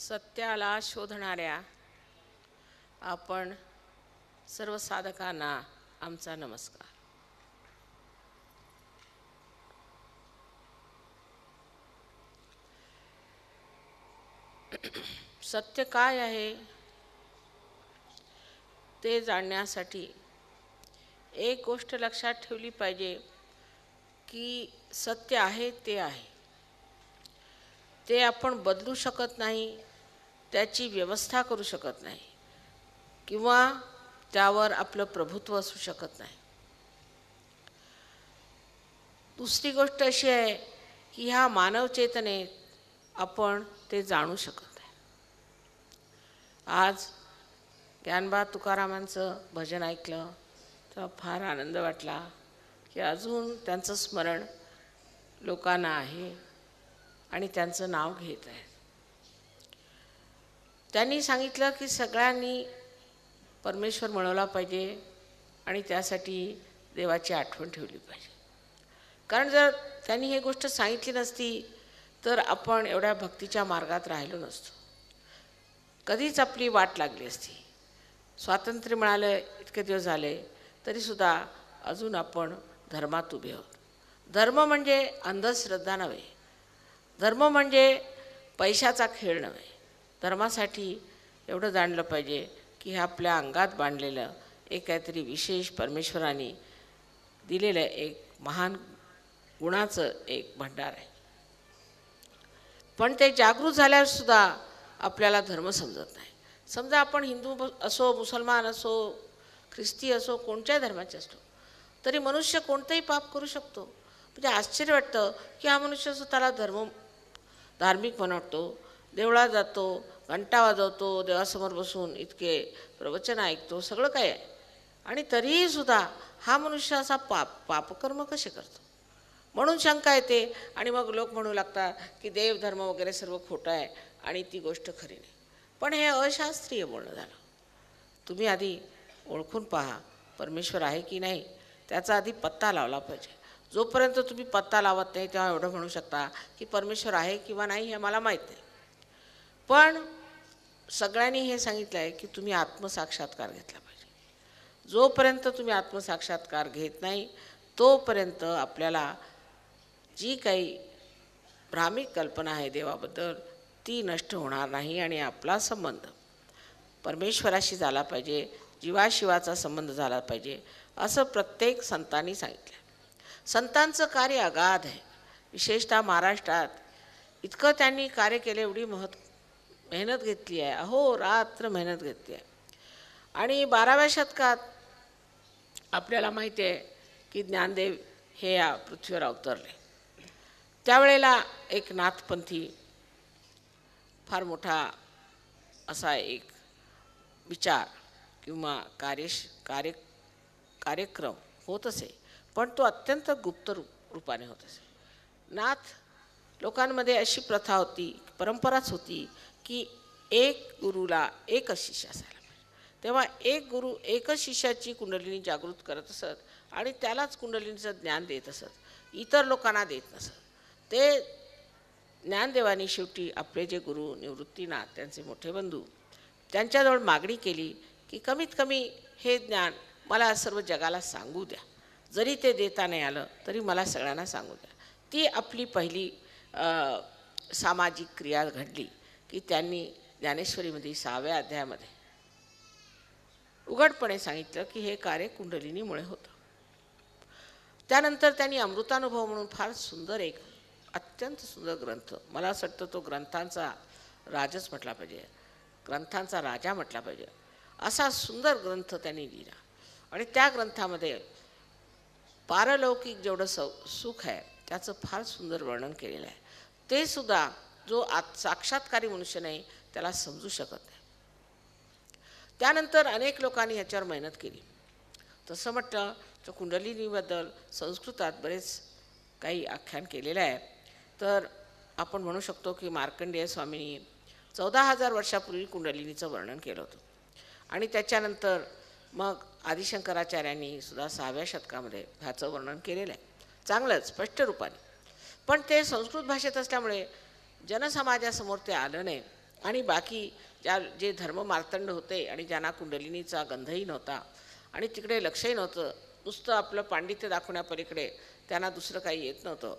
सत्याला शोधणाऱ्या आपण सर्व साधकांना आमचा नमस्कार. सत्य काय आहे ते जाणण्यासाठी एक गोष्ट लक्षात ठेवली पाहिजे की सत्य आहे ते आहे, ते आपण बदलू शकत नाही, त्याची व्यवस्था करू शकत नाही किंवा त्यावर आपलं प्रभुत्व असू शकत नाही. दुसरी गोष्ट अशी आहे की ह्या मानव चेतनेत आपण ते जाणू शकत नाही. आज ज्ञानबा तुकारामांचं भजन ऐकलं तर फार आनंद वाटला की अजून त्यांचं स्मरण लोकांना आहे आणि त्यांचं नाव घेत आहे. त्यांनी सांगितलं की सगळ्यांनी परमेश्वर मिळवला पाहिजे आणि त्यासाठी देवाची आठवण ठेवली पाहिजे. कारण जर त्यांनी ही गोष्ट सांगितली नसती तर आपण एवढ्या भक्तीच्या मार्गात राहिलो नसतो, कधीच आपली वाट लागली असती. स्वातंत्र्य मिळालं इतके दिवस झाले तरीसुद्धा अजून आपण धर्मात उभे आहोत. धर्म म्हणजे अंधश्रद्धा नव्हे, धर्म म्हणजे पैशाचा खेळ नव्हे. धर्मासाठी एवढं जाणलं पाहिजे की हे आपल्या अंगात बांधलेलं एक काहीतरी विशेष परमेश्वराने दिलेलं एक महान गुणाचं एक भंडार आहे. पण ते जागृत झाल्यावरसुद्धा आपल्याला धर्म समजत नाही. समजा आपण हिंदू असो, मुसलमान असो, ख्रिस्ती असो, कोणत्याही धर्माचे असतो तरी मनुष्य कोणतंही पाप करू शकतो. म्हणजे आश्चर्य वाटतं की हा मनुष्य स्वतःला धार्मिक बनवतो, देवळात जातो, घंटा वाजवतो, देवासमोर बसून इतके प्रवचन ऐकतो, सगळं काय आहे, आणि तरीहीसुद्धा हा मनुष्य असा पापकर्म कसे करतो म्हणून शंका येते. आणि मग लोक म्हणू लागतात की देवधर्म वगैरे सर्व खोटं आहे आणि ती गोष्ट खरी नाही. पण हे अशास्त्रीय बोलणं झालं. तुम्ही आधी ओळखून पहा परमेश्वर आहे की नाही, त्याचा आधी पत्ता लावला पाहिजे. जोपर्यंत तुम्ही पत्ता लावत नाही तेव्हा एवढं म्हणू शकता की परमेश्वर आहे किंवा नाही हे मला माहीत नाही. पण सगळ्यांनी हे सांगितलं आहे की तुम्ही आत्मसाक्षात्कार घेतला पाहिजे. जोपर्यंत तुम्ही आत्मसाक्षात्कार घेत नाही तोपर्यंत आपल्याला जी काही भ्रामिक कल्पना आहे देवाबद्दल ती नष्ट होणार नाही आणि आपला संबंध परमेश्वराशी झाला पाहिजे, जीवाशिवाचा संबंध झाला पाहिजे, असं प्रत्येक संतांनी सांगितलं. संतांचं कार्य अगाध आहे. विशेषतः महाराष्ट्रात इतकं त्यांनी कार्य केले, एवढी मेहनत घेतली आहे, अहोरात्र मेहनत घेतली आहे. आणि 12व्या शतकात आपल्याला माहिती आहे की ज्ञानदेव हे या पृथ्वीवर अवतरले. त्यावेळेला एक नाथपंथी फार मोठा असा एक विचार किंवा कार्यक्रम होत असे, पण तो अत्यंत गुप्त रूपाने होत असे. नाथ लोकांमध्ये अशी प्रथा होती, परंपराच होती की एक गुरुला एकच शिष्य असायला पाहिजे. तेव्हा एक गुरु एकच शिष्याची कुंडलिनी जागृत करत असत आणि त्यालाच कुंडलिनीचं ज्ञान देत असत, इतर लोकांना देत नसत. ते ज्ञानदेवानी शेवटी आपले जे गुरु निवृत्तीनाथ, त्यांचे मोठे बंधू, त्यांच्याजवळ मागणी केली की कमीत कमी हे ज्ञान मला सर्व जगाला सांगू द्या. जरी ते देता नाही आलं तरी मला सगळ्यांना सांगू द्या. ती आपली पहिली सामाजिक क्रिया घडली की त्यांनी ज्ञानेश्वरीमध्ये 6व्या अध्यायामध्ये उघडपणे सांगितलं की हे कार्य कुंडलिनीमुळे होतं. त्यानंतर त्यांनी अमृतानुभव म्हणून फार सुंदर एक अत्यंत सुंदर ग्रंथ, मला असं वाटतं तो ग्रंथांचा राजच म्हटला पाहिजे, ग्रंथांचा राजा म्हटला पाहिजे, असा सुंदर ग्रंथ त्यांनी लिहिला. आणि त्या ग्रंथामध्ये पारलौकिक जेवढं सुख आहे त्याचं फार सुंदर वर्णन केलेलं आहे. ते सुद्धा जो साक्षात्कारी मनुष्य नाही त्याला समजू शकत नाही. त्यानंतर अनेक लोकांनी ह्याच्यावर मेहनत केली. तसं म्हटलं तर कुंडलिनीबद्दल संस्कृतात बरेच काही आख्यान केलेलं आहे. तर आपण म्हणू शकतो की मार्कंडेय स्वामींनी 14,000 वर्षापूर्वी कुंडलिनीचं वर्णन केलं होतं. आणि त्याच्यानंतर मग आदिशंकराचार्यांनी सुद्धा 6व्या शतकामध्ये ह्याचं वर्णन केलेलं आहे, चांगलंच स्पष्ट रूपाने. पण ते संस्कृत भाषेत असल्यामुळे जनसमाजासमोर ते आलं नाही. आणि बाकी जे धर्म मार्तंड होते आणि ज्यांना कुंडलिनीचा गंधही नव्हता आणि तिकडे लक्षही नव्हतं, नुसतं आपलं पांडित्य दाखवण्यापलीकडे त्यांना दुसरं काही येत नव्हतं,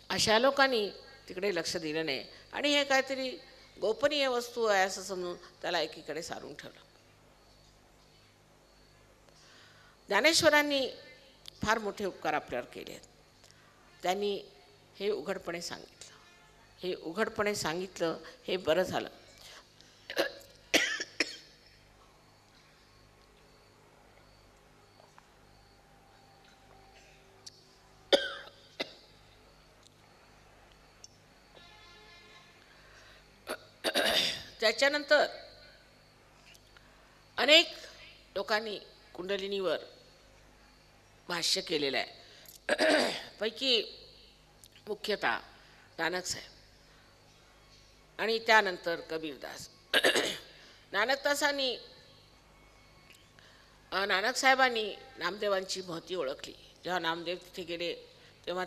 अशा लोकांनी तिकडे लक्ष दिलं नाही आणि हे काहीतरी गोपनीय वस्तू आहे असं समजून त्याला एकीकडे सारून ठेवलं. ज्ञानेश्वरांनी फार मोठे उपकार आपल्यावर केले आहेत. त्यांनी हे उघडपणे सांगितलं, हे बरं झालं. त्याच्यानंतर अनेक लोकांनी कुंडलिनीवर भाष्य केलेलं आहे. पैकी मुख्यतः नानकसाहेब आणि त्यानंतर कबीरदास. नानकसाहेबांनी नामदेवांची महती ओळखली. जेव्हा नामदेव तिथे गेले तेव्हा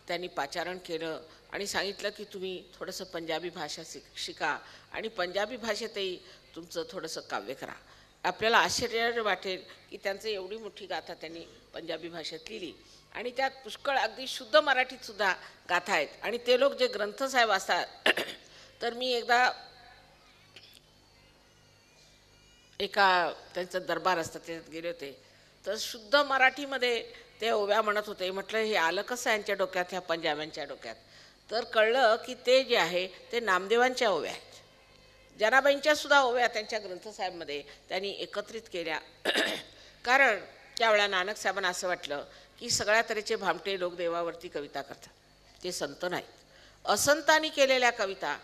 त्यांनी पाचारण केलं आणि सांगितलं की तुम्ही थोडंसं पंजाबी भाषा शिका आणि पंजाबी भाषेतही तुमचं थोडंसं काव्य करा. आपल्याला आश्चर्य वाटेल की त्यांचं एवढी मोठी गाथा त्यांनी पंजाबी भाषेत लिहिली आणि त्यात पुष्कळ अगदी शुद्ध मराठीतसुद्धा गाथा आहेत. आणि ते लोक जे ग्रंथसाहेब असतात, तर मी एकदा एका त्यांचं दरबार असतं त्याच्यात गेले होते, तर शुद्ध मराठीमध्ये ते ओव्या म्हणत होते. म्हटलं हे आलं कसं यांच्या डोक्यात, ह्या पंजाब्यांच्या डोक्यात? तर कळलं की ते जे आहे ते नामदेवांच्या ओव्या आहेत. जनाबाईंच्यासुद्धा ओव्या त्यांच्या ग्रंथसाहेबमध्ये त्यांनी एकत्रित केल्या. कारण त्यावेळेला नानकसाहेबांना असं वाटलं की सगळ्या तऱ्हेचे भामटे लोक देवावरती कविता करतात, ते संत नाहीत. असंतांनी केलेल्या कविता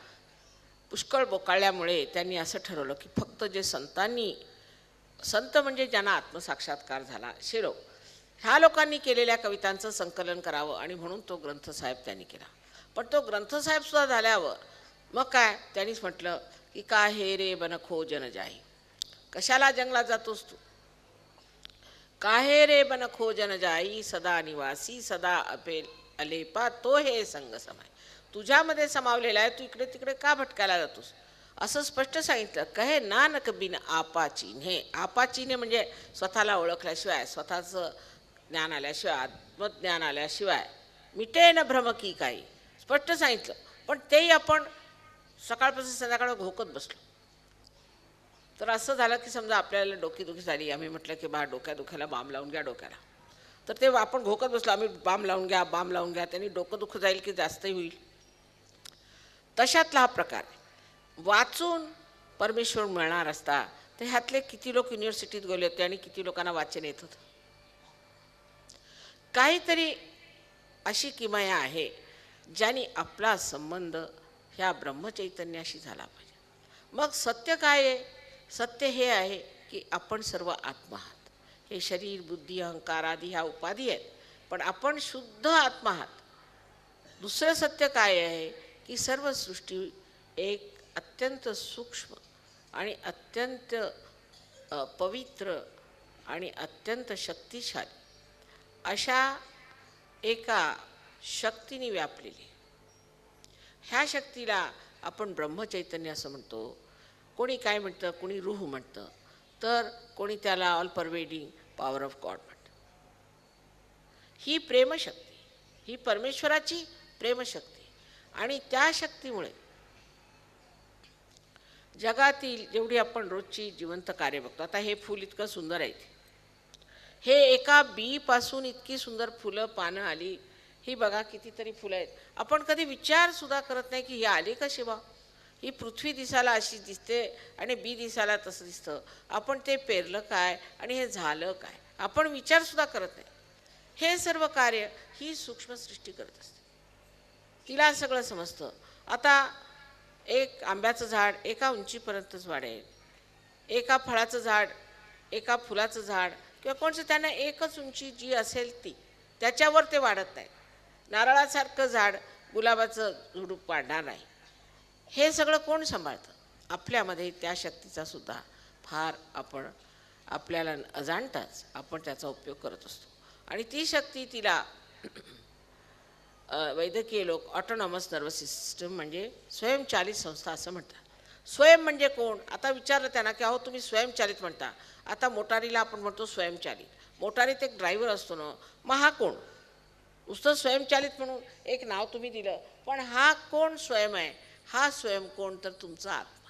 पुष्कळ बोकाळल्यामुळे त्यांनी असं ठरवलं की फक्त जे संत म्हणजे ज्यांना आत्मसाक्षात्कार झाला असे लोक, ह्या लोकांनी केलेल्या कवितांचं संकलन करावं आणि म्हणून तो ग्रंथसाहेब त्यांनी केला. पण तो ग्रंथसाहेबसुद्धा झाल्यावर मग काय त्यांनीच म्हटलं की का हे रे बनखो जन जाई, कशाला जंगलात जातोस तू? काहे रे बनखो जन जाई, सदा निवासी सदा अपेल अलेपा तो हे संग समाय. तुझ्यामध्ये समावलेला आहे, तू इकडे तिकडे का भटकायला जातोस? असं स्पष्ट सांगितलं. कहे नानक बिन आपा चिन्हे. आपा चिन्हे म्हणजे स्वतःला ओळखल्याशिवाय, स्वतःचं ज्ञान आल्याशिवाय, आत्मज्ञान आल्याशिवाय मिटे न भ्रम की काही, स्पष्ट सांगितलं. पण तेही आपण सकाळपासून संध्याकाळ घोकत बसलो. तर असं झालं की समजा आपल्याला डोकेदुखी झाली, आम्ही म्हटलं की बा डोक्याला बाम लावून घ्या डोक्याला, तर ते आपण घोकत बसलो. आम्ही बाम लावून घ्या, त्यांनी डोकं दुखत जाईल की जास्तही होईल. तशातला हा प्रकार. वाचून परमेश्वर मिळणार असता तर ह्यातले किती लोक युनिव्हर्सिटीत गेले होते आणि किती लोकांना वाचन येत होतं. काहीतरी अशी किमया आहे ज्याने आपला संबंध ह्या ब्रह्मचैतन्याशी झाला पाहिजे. मग सत्य काय आहे? सत्य हे आहे की आपण सर्व आत्मा आहात. हे शरीर बुद्धी अहंकार आदी ह्या उपाधी आहेत, पण आपण शुद्ध आत्मा आहात. दुसरं सत्य काय आहे की सर्व सृष्टी एक अत्यंत सूक्ष्म आणि अत्यंत पवित्र आणि अत्यंत शक्तिशाली अशा एका शक्तीने व्यापलेली. ह्या शक्तीला आपण ब्रह्मचैतन्य असं म्हणतो. कोणी काय म्हणतं, कोणी रूह म्हणतं, तर कोणी त्याला all pervading power of God म्हणतं. ही प्रेमशक्ती, ही परमेश्वराची प्रेमशक्ती. आणि त्या शक्तीमुळे जगातील जेवढी आपण रोजची जिवंत कार्य बघतो, आता हे फूल इतकं सुंदर आहे, हे एका बीपासून इतकी सुंदर फुलं पानं आली, ही बघा कितीतरी फुलं आहेत. आपण कधी विचारसुद्धा करत नाही की ही आली कशी बा. ही पृथ्वी दिसायला अशी दिसते आणि बी दिसायला तसं दिसतं. आपण ते पेरलं काय आणि हे झालं काय, आपण विचारसुद्धा करत नाही. हे सर्व कार्य ही सूक्ष्म सृष्टी करत असते, तिला सगळं समजतं. आता एक आंब्याचं झाड एका उंचीपर्यंतच वाढेल, एका फळाचं झाड, एका फुलाचं झाड किंवा कोणचं, त्यांना एकच उंची जी असेल ती, त्याच्यावर ते वाढत नाही. नारळासारखं झाड, गुलाबाचं झुडूप वाढणार नाही. हे सगळं कोण सांभाळतं? आपल्यामध्ये त्या शक्तीचा सुद्धा फार आपण आपल्याला अजाणताच आपण त्याचा उपयोग करत असतो. आणि ती शक्ती तिला वैद्यकीय लोक ऑटोनॉमस नर्वस सिस्टम म्हणजे स्वयंचालित संस्था असं म्हणतात. स्वयं म्हणजे कोण? आता विचारलं त्यांना की अहो तुम्ही स्वयंचालित म्हणता, आता मोटारीला आपण म्हणतो स्वयंचालित, मोटारीत एक ड्रायव्हर असतो ना, मग हा कोण? नुसतं स्वयंचालित म्हणून एक नाव तुम्ही दिलं, पण हा कोण स्वयं आहे? हा स्वयं कोण? तर तुमचा आत्मा.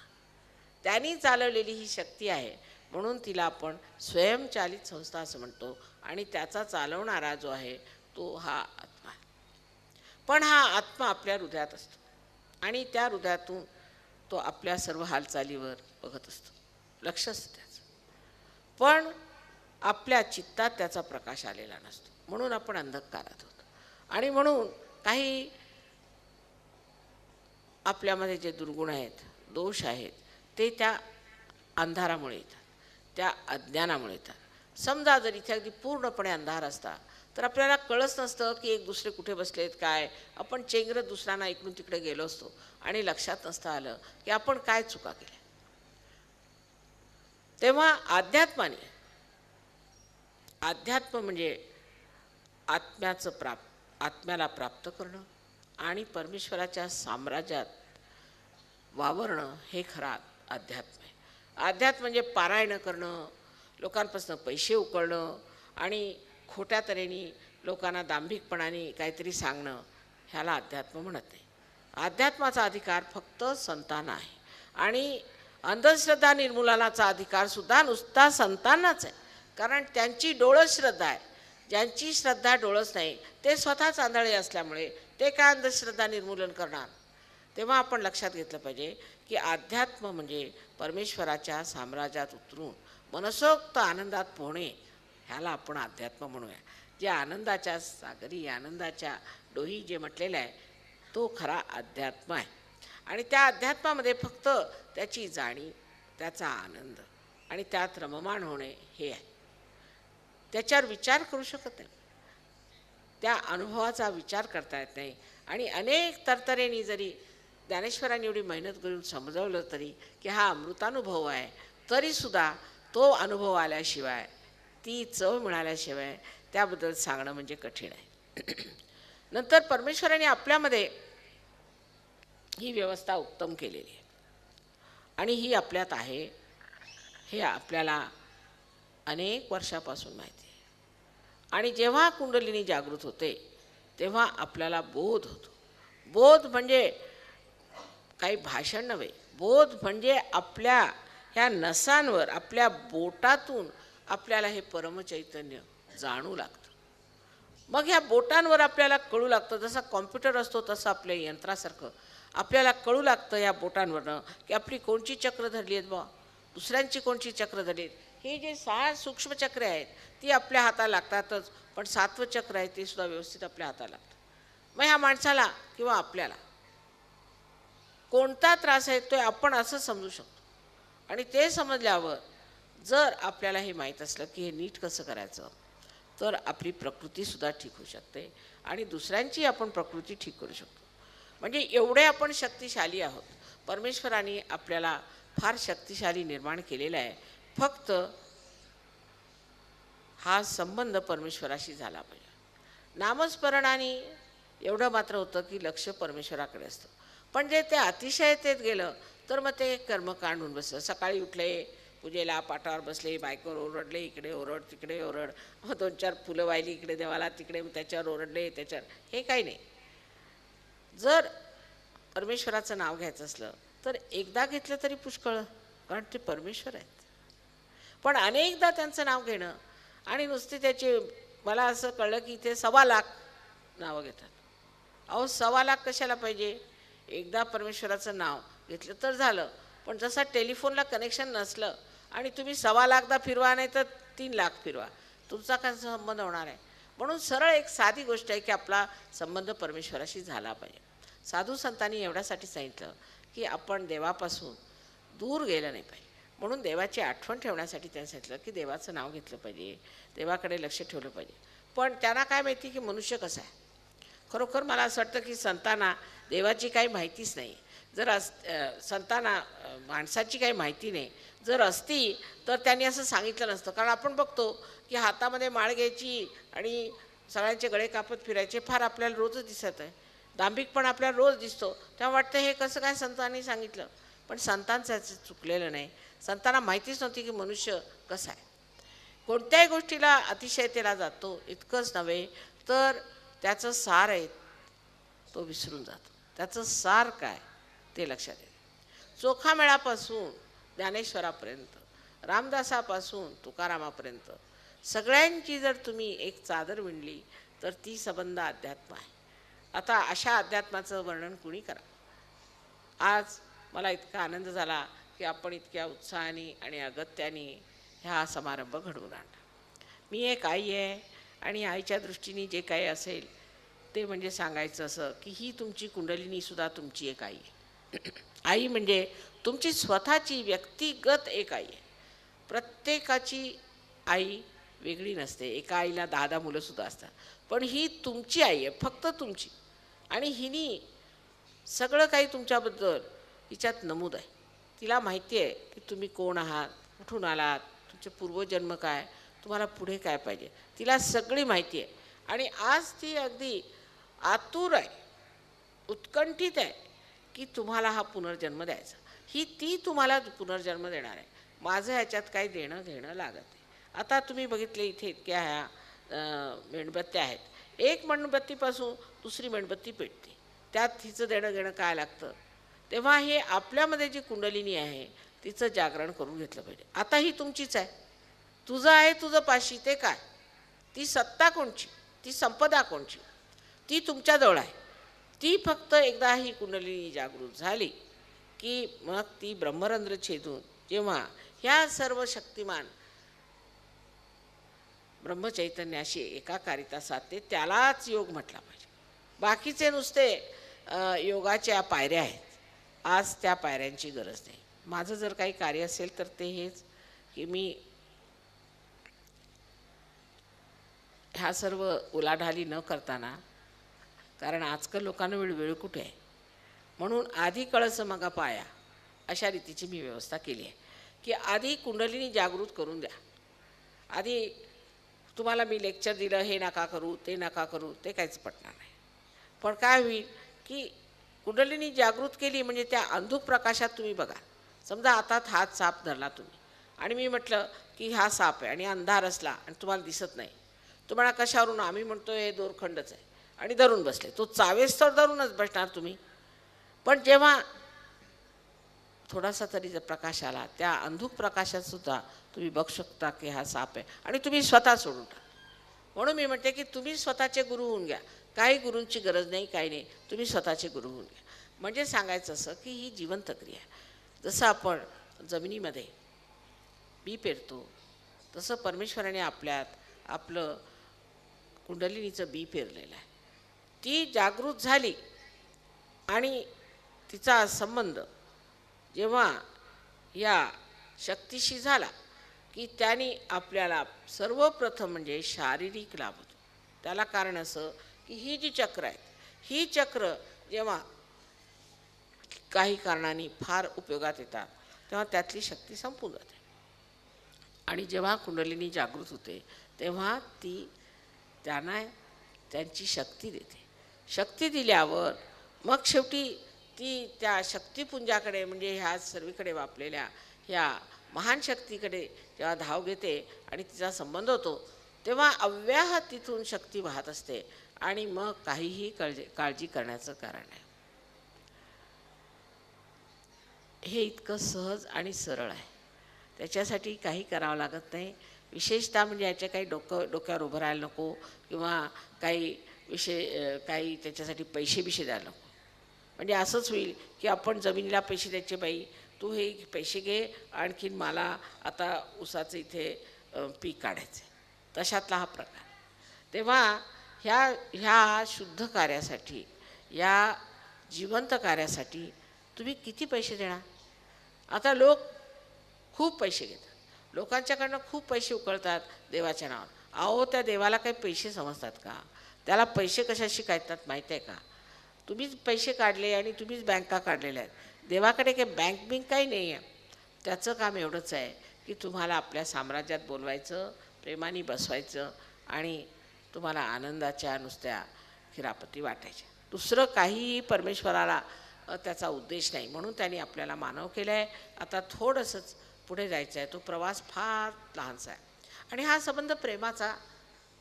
त्यांनी चालवलेली ही शक्ती आहे, म्हणून तिला आपण स्वयंचालित संस्था असं म्हणतो. आणि त्याचा चालवणारा जो आहे तो हा आत्मा आहे. पण हा आत्मा आपल्या हृदयात असतो आणि त्या हृदयातून तो आपल्या सर्व हालचालीवर बघत असतो, लक्ष असतं त्याचं. पण आपल्या चित्तात त्याचा प्रकाश आलेला नसतो, म्हणून आपण अंधकारात होतो. आणि म्हणून काही आपल्यामध्ये जे दुर्गुण आहेत, दोष आहेत, ते त्या अंधारामुळे येतात, त्या अज्ञानामुळे येतात. समजा जर इथे अगदी पूर्णपणे अंधार असता तर आपल्याला कळत नसतं की एक दुसरे कुठे बसलेत काय. आपण चेंगरत दुसऱ्यांना इकडून तिकडे गेलो असतो आणि लक्षात नसतं आलं की आपण काय चुका केल्या. तेव्हा अध्यात्म म्हणजे आत्म्याला प्राप्त करणं आणि परमेश्वराच्या साम्राज्यात वावरणं हे खरा अध्यात्म आहे. अध्यात्म म्हणजे पारायण करणं, लोकांपासून पैसे उकळणं आणि खोट्या तऱ्हेने लोकांना दांभिकपणाने काहीतरी सांगणं, ह्याला अध्यात्म म्हणत नाही. अध्यात्माचा अधिकार फक्त संतांना आहे आणि अंधश्रद्धा निर्मूलनाचा अधिकारसुद्धा नुसता संतांनाच आहे, कारण त्यांची डोळस श्रद्धा आहे. ज्यांची श्रद्धा डोळस नाही ते स्वतःच आंधळे असल्यामुळे ते काय अंधश्रद्धा निर्मूलन करणार. तेव्हा आपण लक्षात घेतलं पाहिजे की अध्यात्म म्हणजे परमेश्वराच्या साम्राज्यात उतरून मनसोक्त आनंदात पोहणे, ह्याला आपण अध्यात्म म्हणूया. जे आनंदाच्या सागरी, आनंदाच्या डोही जे म्हटलेलं आहे तो खरा अध्यात्म आहे. आणि त्या अध्यात्मामध्ये फक्त त्याची जाणीव, त्याचा आनंद आणि त्यात रममाण होणे हे आहे. त्याच्यावर विचार करू शकत नाही, त्या अनुभवाचा विचार करता येत नाही. आणि अनेक तरतरेने जरी ज्ञानेश्वरांनी एवढी मेहनत करून समजावलं तरी की हा अमृतानुभव आहे, तरीसुद्धा तो अनुभव आल्याशिवाय, ती चव मिळाल्याशिवाय त्याबद्दल सांगणं म्हणजे कठीण आहे. नंतर परमेश्वराने आपल्यामध्ये ही व्यवस्था उत्तम केलेली आहे आणि ही आपल्यात आहे हे आपल्याला अनेक वर्षापासून माहिती आहे. आणि जेव्हा कुंडलिनी जागृत होते तेव्हा आपल्याला बोध होतो. बोध म्हणजे काही भाषण नव्हे, बोध म्हणजे आपल्या ह्या नसांवर, आपल्या बोटातून आपल्याला हे परमचैतन्य जाणू लागतं. मग ह्या बोटांवर आपल्याला कळू लागतं, जसा कॉम्प्युटर असतो तसं आपल्या यंत्रासारखं आपल्याला कळू लागतं या बोटांवरनं की आपली कोणची चक्र धरली आहेत बा, दुसऱ्यांची कोणची चक्र धरली आहेत. हे जे 6 सूक्ष्मचक्रे आहेत ती आपल्या हाताला लागतातच, पण 7वं चक्र आहे ते सुद्धा व्यवस्थित आपल्या हाताला लागतं. मग ह्या माणसाला किंवा आपल्याला कोणता त्रास आहे तो आपण असं समजू शकतो. आणि ते समजल्यावर जर आपल्याला हे माहीत असलं की हे नीट कसं करायचं, तर आपली प्रकृतीसुद्धा ठीक होऊ शकते आणि दुसऱ्यांची आपण प्रकृती ठीक करू शकतो. म्हणजे एवढे आपण शक्तिशाली आहोत. परमेश्वराने आपल्याला फार शक्तिशाली निर्माण केलेला आहे. फक्त हा संबंध परमेश्वराशी झाला पाहिजे. नामस्मरणाने एवढं मात्र होतं की लक्ष परमेश्वराकडे असतं. पण जे ते अतिशयतेत गेलं तर मग ते कर्मकांड होऊन बसलं. सकाळी उठले, पूजेला पाटावर बसले, बायकोवर ओरडले, इकडे ओरड तिकडे ओरड, मग 2-4 फुलं वाहिली इकडे देवाला, तिकडे त्याच्यावर ओरडले, त्याच्यावर, हे काही नाही. जर परमेश्वराचं नाव घ्यायचं असलं तर एकदा घेतलं तरी पुष्कळ, कारण ते परमेश्वर आहेत. पण अनेकदा त्यांचं नाव घेणं आणि नुसती त्याची, मला असं कळलं की इथे 1.25 लाख नावं घेतात. अहो 1.25 लाख कशाला पाहिजे? एकदा परमेश्वराचं नाव घेतलं तर झालं. पण जसा टेलिफोनला कनेक्शन नसलं आणि तुम्ही 1.25 लाखदा फिरवा नाही तर 3 लाख फिरवा, तुमचा काय संबंध होणार आहे? म्हणून सरळ एक साधी गोष्ट आहे की आपला संबंध परमेश्वराशी झाला पाहिजे. साधू संतांनी एवढ्यासाठी सांगितलं की आपण देवापासून दूर गेलं नाही पाहिजे. म्हणून देवाची आठवण ठेवण्यासाठी त्यांनी सांगितलं की देवाचं नाव घेतलं पाहिजे, देवाकडे लक्ष ठेवलं पाहिजे. पण त्यांना काय माहिती की मनुष्य कसा आहे. खरोखर मला असं वाटतं की संतांना देवाची काही माहितीच नाही. जर संतांना माणसाची काही माहिती नाही, जर असती तर त्यांनी असं सांगितलं नसतं. कारण आपण बघतो की हातामध्ये माळ घ्यायची आणि सगळ्यांचे गळे कापत फिरायचे फार आपल्याला रोजच दिसत आहे. दांभिकपण आपल्याला रोज दिसतो. तेव्हा वाटतं हे कसं काय संतांनी सांगितलं. पण संतांचं चुकलेलं नाही. संतांना माहितीच नव्हती की मनुष्य कसा आहे. कोणत्याही गोष्टीला अतिशयतेला जातो इतकंच नव्हे तर त्याचं सार आहे तो विसरून जातो. त्याचं सार काय ते लक्षात येते. चोखामेळापासून ज्ञानेश्वरापर्यंत, रामदासापासून तुकारामापर्यंत सगळ्यांची जर तुम्ही एक चादर विणली तर ती संबंध अध्यात्म आहे. आता अशा अध्यात्माचं वर्णन कुणी करा. आज मला इतका आनंद झाला की आपण इतक्या उत्साहाने आणि अगत्याने ह्या समारंभ घडवून आणला. मी एक आई आहे आणि आईच्या दृष्टीने जे काही असेल ते म्हणजे सांगायचं असं की ही तुमची कुंडलिनीसुद्धा तुमची एक आई आहे. आई म्हणजे तुमची स्वतःची व्यक्तिगत एक आई आहे. प्रत्येकाची आई वेगळी नसते. एका आईला 10 मुलंसुद्धा असतात. पण ही तुमची आई आहे, फक्त तुमची. आणि हिनी सगळं काही तुमच्याबद्दल हिच्यात नमूद आहे. तिला माहिती आहे की तुम्ही कोण आहात, कुठून आलात, तुमचे पूर्वजन्म काय, तुम्हाला पुढे काय पाहिजे, तिला सगळी माहिती आहे. आणि आज ती अगदी आतुर आहे, उत्कंठित आहे की तुम्हाला हा पुनर्जन्म द्यायचा. ती तुम्हाला पुनर्जन्म देणार आहे. माझं ह्याच्यात काही देणं घेणं लागत नाही. आता तुम्ही बघितले इथे इतक्या ह्या मेणबत्त्या आहेत. एक मेणबत्तीपासून दुसरी मेणबत्ती पेटते, त्यात हिचं देणं घेणं काय लागतं. तेव्हा हे आपल्यामध्ये जी कुंडलिनी आहे तिचं जागरण करून घेतलं पाहिजे. आता ही तुमचीच आहे. तुझं आहे तुझं पाशी ते काय, ती सत्ता कोणची, ती संपदा कोणची, ती तुमच्याजवळ आहे. ती फक्त एकदा ही कुंडलिनी जागृत झाली की मग ती ब्रह्मरंध्र छेदून जेव्हा ह्या सर्व शक्तिमान ब्रह्मचैतन्याशी एकाकारिता साधते त्यालाच योग म्हटला पाहिजे. बाकीचे नुसते योगाच्या पायऱ्या आहेत. आज त्या पायऱ्यांची गरज नाही. माझं जर काही कार्य असेल तर ते हेच की मी ह्या सर्व उलाढाली न करताना, कारण आजकाल लोकांना वेळ कुठे आहे, म्हणून आधी कळस मगा पाया अशा रीतीची मी व्यवस्था केली आहे की आधी कुंडलिनी जागृत करून द्या. आधी तुम्हाला मी लेक्चर दिलं हे नका करू ते नका करू ते काहीच पटणार नाही. पण काय होईल की कुंडलिनी जागृत केली म्हणजे त्या अंधुक प्रकाशात तुम्ही बघा. समजा आता हात साप धरला तुम्ही आणि मी म्हटलं की हा साप आहे आणि अंधार असला आणि तुम्हाला दिसत नाही. तुम्हाला कशावरून, आम्ही म्हणतो हे दोरखंडच आहे आणि धरून बसले. तो चावेस तर धरूनच बसणार तुम्ही. पण जेव्हा थोडासा तरी जर प्रकाश आला त्या अंधुक प्रकाशात सुद्धा तुम्ही बघू शकता की हा साप आहे आणि तुम्ही स्वतः सोडून टाका. म्हणून मी म्हणते की तुम्ही स्वतःचे गुरु होऊन घ्या. काही गुरूंची गरज नाही, काही नाही, तुम्ही स्वतःचे गुरु होऊन घ्या. म्हणजे सांगायचं असं की ही जिवंत क्रिया आहे. जसं आपण जमिनीमध्ये बी पेरतो तसं परमेश्वराने आपल्यात आपलं कुंडलिनीचं बी पेरलेलं आहे. ती जागृत झाली आणि तिचा संबंध जेव्हा या शक्तीशी झाला की त्याने आपल्याला सर्वप्रथम म्हणजे शारीरिक लाभ होतो. त्याला कारण असं की ही जी चक्र आहेत, ही चक्र जेव्हा काही कारणाने फार उपयोगात येतात तेव्हा त्यातली शक्ती संपून जाते. आणि जेव्हा कुंडलिनी जागृत होते तेव्हा ती त्यांना त्यांची शक्ती देते. शक्ती दिल्यावर मग शेवटी ती त्या शक्तिपुंजाकडे म्हणजे ह्या सर्वीकडे वापलेल्या ह्या महान शक्तीकडे जेव्हा धाव घेते आणि तिचा संबंध होतो तेव्हा अव्याह तिथून शक्ती वाहत असते आणि मग काहीही काळजी करण्याचं कारण आहे. हे इतकं सहज आणि सरळ आहे. त्याच्यासाठी काही करावं लागत नाही. विशेषतः म्हणजे याच्या काही डोक्यावर उभं राहायला नको किंवा काही काही त्याच्यासाठी पैसे द्यायला नको. म्हणजे असंच होईल की आपण जमिनीला पैसे द्यायचे, बाई तू हे पैसे घे आणखीन मला आता ऊसाचं इथे पीक काढायचं आहे, तशातला हा प्रकार. तेव्हा ह्या शुद्ध कार्यासाठी, या जिवंत कार्यासाठी तुम्ही किती पैसे देणार. आता लोक खूप पैसे घेतात, लोकांच्याकडनं खूप पैसे उकळतात देवाच्या नावावर. अहो त्या देवाला काही पैसे समजतात का? त्याला पैसे कशाशी काढतात माहीत आहे का? तुम्हीच पैसे काढले आणि तुम्हीच बँका काढलेल्या आहेत. देवाकडे काही बँक काही नाही आहे. त्याचं काम एवढंच आहे की तुम्हाला आपल्या साम्राज्यात बोलवायचं, प्रेमाने बसवायचं आणि तुम्हाला आनंदाच्या नुसत्या खिरापती वाटायच्या. दुसरं काहीही परमेश्वराला त्याचा उद्देश नाही. म्हणून त्यांनी आपल्याला मानव केलं आहे. आता थोडंसंच पुढे जायचं आहे. तो प्रवास फार लहानसा आहे आणि हा संबंध प्रेमाचा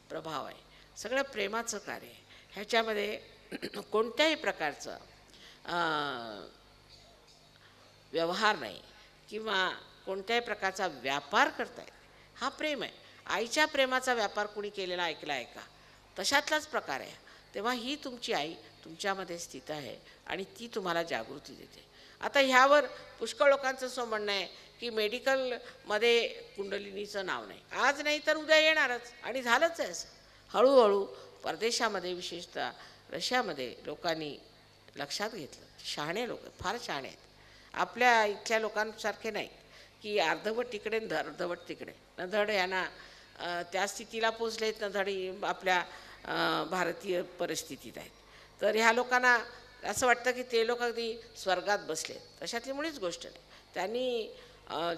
प्रभाव आहे. सगळं प्रेमाचं कार्य आहे. ह्याच्यामध्ये कोणत्याही प्रकारचं व्यवहार नाही किंवा कोणत्याही प्रकारचा व्यापार करता येत. हा प्रेम आहे. आईच्या प्रेमाचा व्यापार कुणी केलेला ऐकला आहे का? तशातलाच प्रकार आहे. तेव्हा ही तुमची आई तुमच्यामध्ये स्थित आहे आणि ती तुम्हाला जागृती देते. आता ह्यावर पुष्कळ लोकांचं असं म्हणणं आहे की मेडिकलमध्ये कुंडलिनीचं नाव नाही. आज नाही तर उद्या येणारच आणि झालंच आहे असं. हळूहळू परदेशामध्ये विशेषतः रशियामध्ये लोकांनी लक्षात घेतलं. शहाणे लोक फार शहाणे आहेत. आपल्या इथल्या लोकांसारखे नाही की अर्धवट तिकडे अर्धवट तिकडे. न धड यांना त्या स्थितीला पोचलेत, न धड आपल्या भारतीय परिस्थितीत आहेत. तर ह्या लोकांना असं वाटतं की ते लोक अगदी स्वर्गात बसलेत. तशातली मुळीच गोष्ट नाही. त्यांनी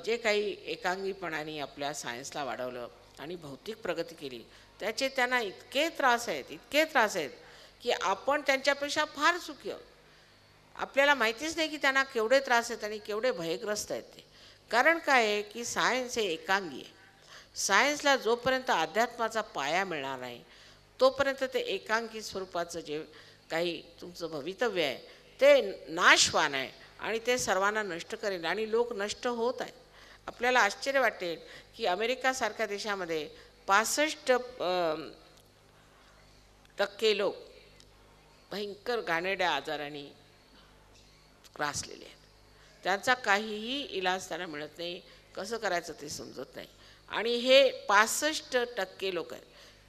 जे काही एकांगीपणाने आपल्या सायन्सला वाढवलं आणि भौतिक प्रगती केली त्याचे त्यांना इतके त्रास आहेत की आपण त्यांच्यापेक्षा फार सुखी आहोत. आपल्याला माहितीच नाही की त्यांना केवढे त्रास आहेत आणि केवढे भयग्रस्त आहेत ते. कारण काय आहे की सायन्स हे एकांगी आहे. सायन्सला जोपर्यंत अध्यात्माचा पाया मिळणार नाही तोपर्यंत ते एकांकी स्वरूपाचं जे काही तुमचं भवितव्य आहे ते नाशवान आहे आणि ते सर्वांना नष्ट करेल आणि लोक नष्ट होत आहेत. आपल्याला आश्चर्य वाटेल की अमेरिकासारख्या देशामध्ये 65% लोक भयंकर घाणेरड्या आजाराने ग्रासलेले आहेत. त्यांचा काहीही इलाज त्यांना मिळत नाही. कसं करायचं ते समजत नाही. आणि हे 65% लोक आहेत.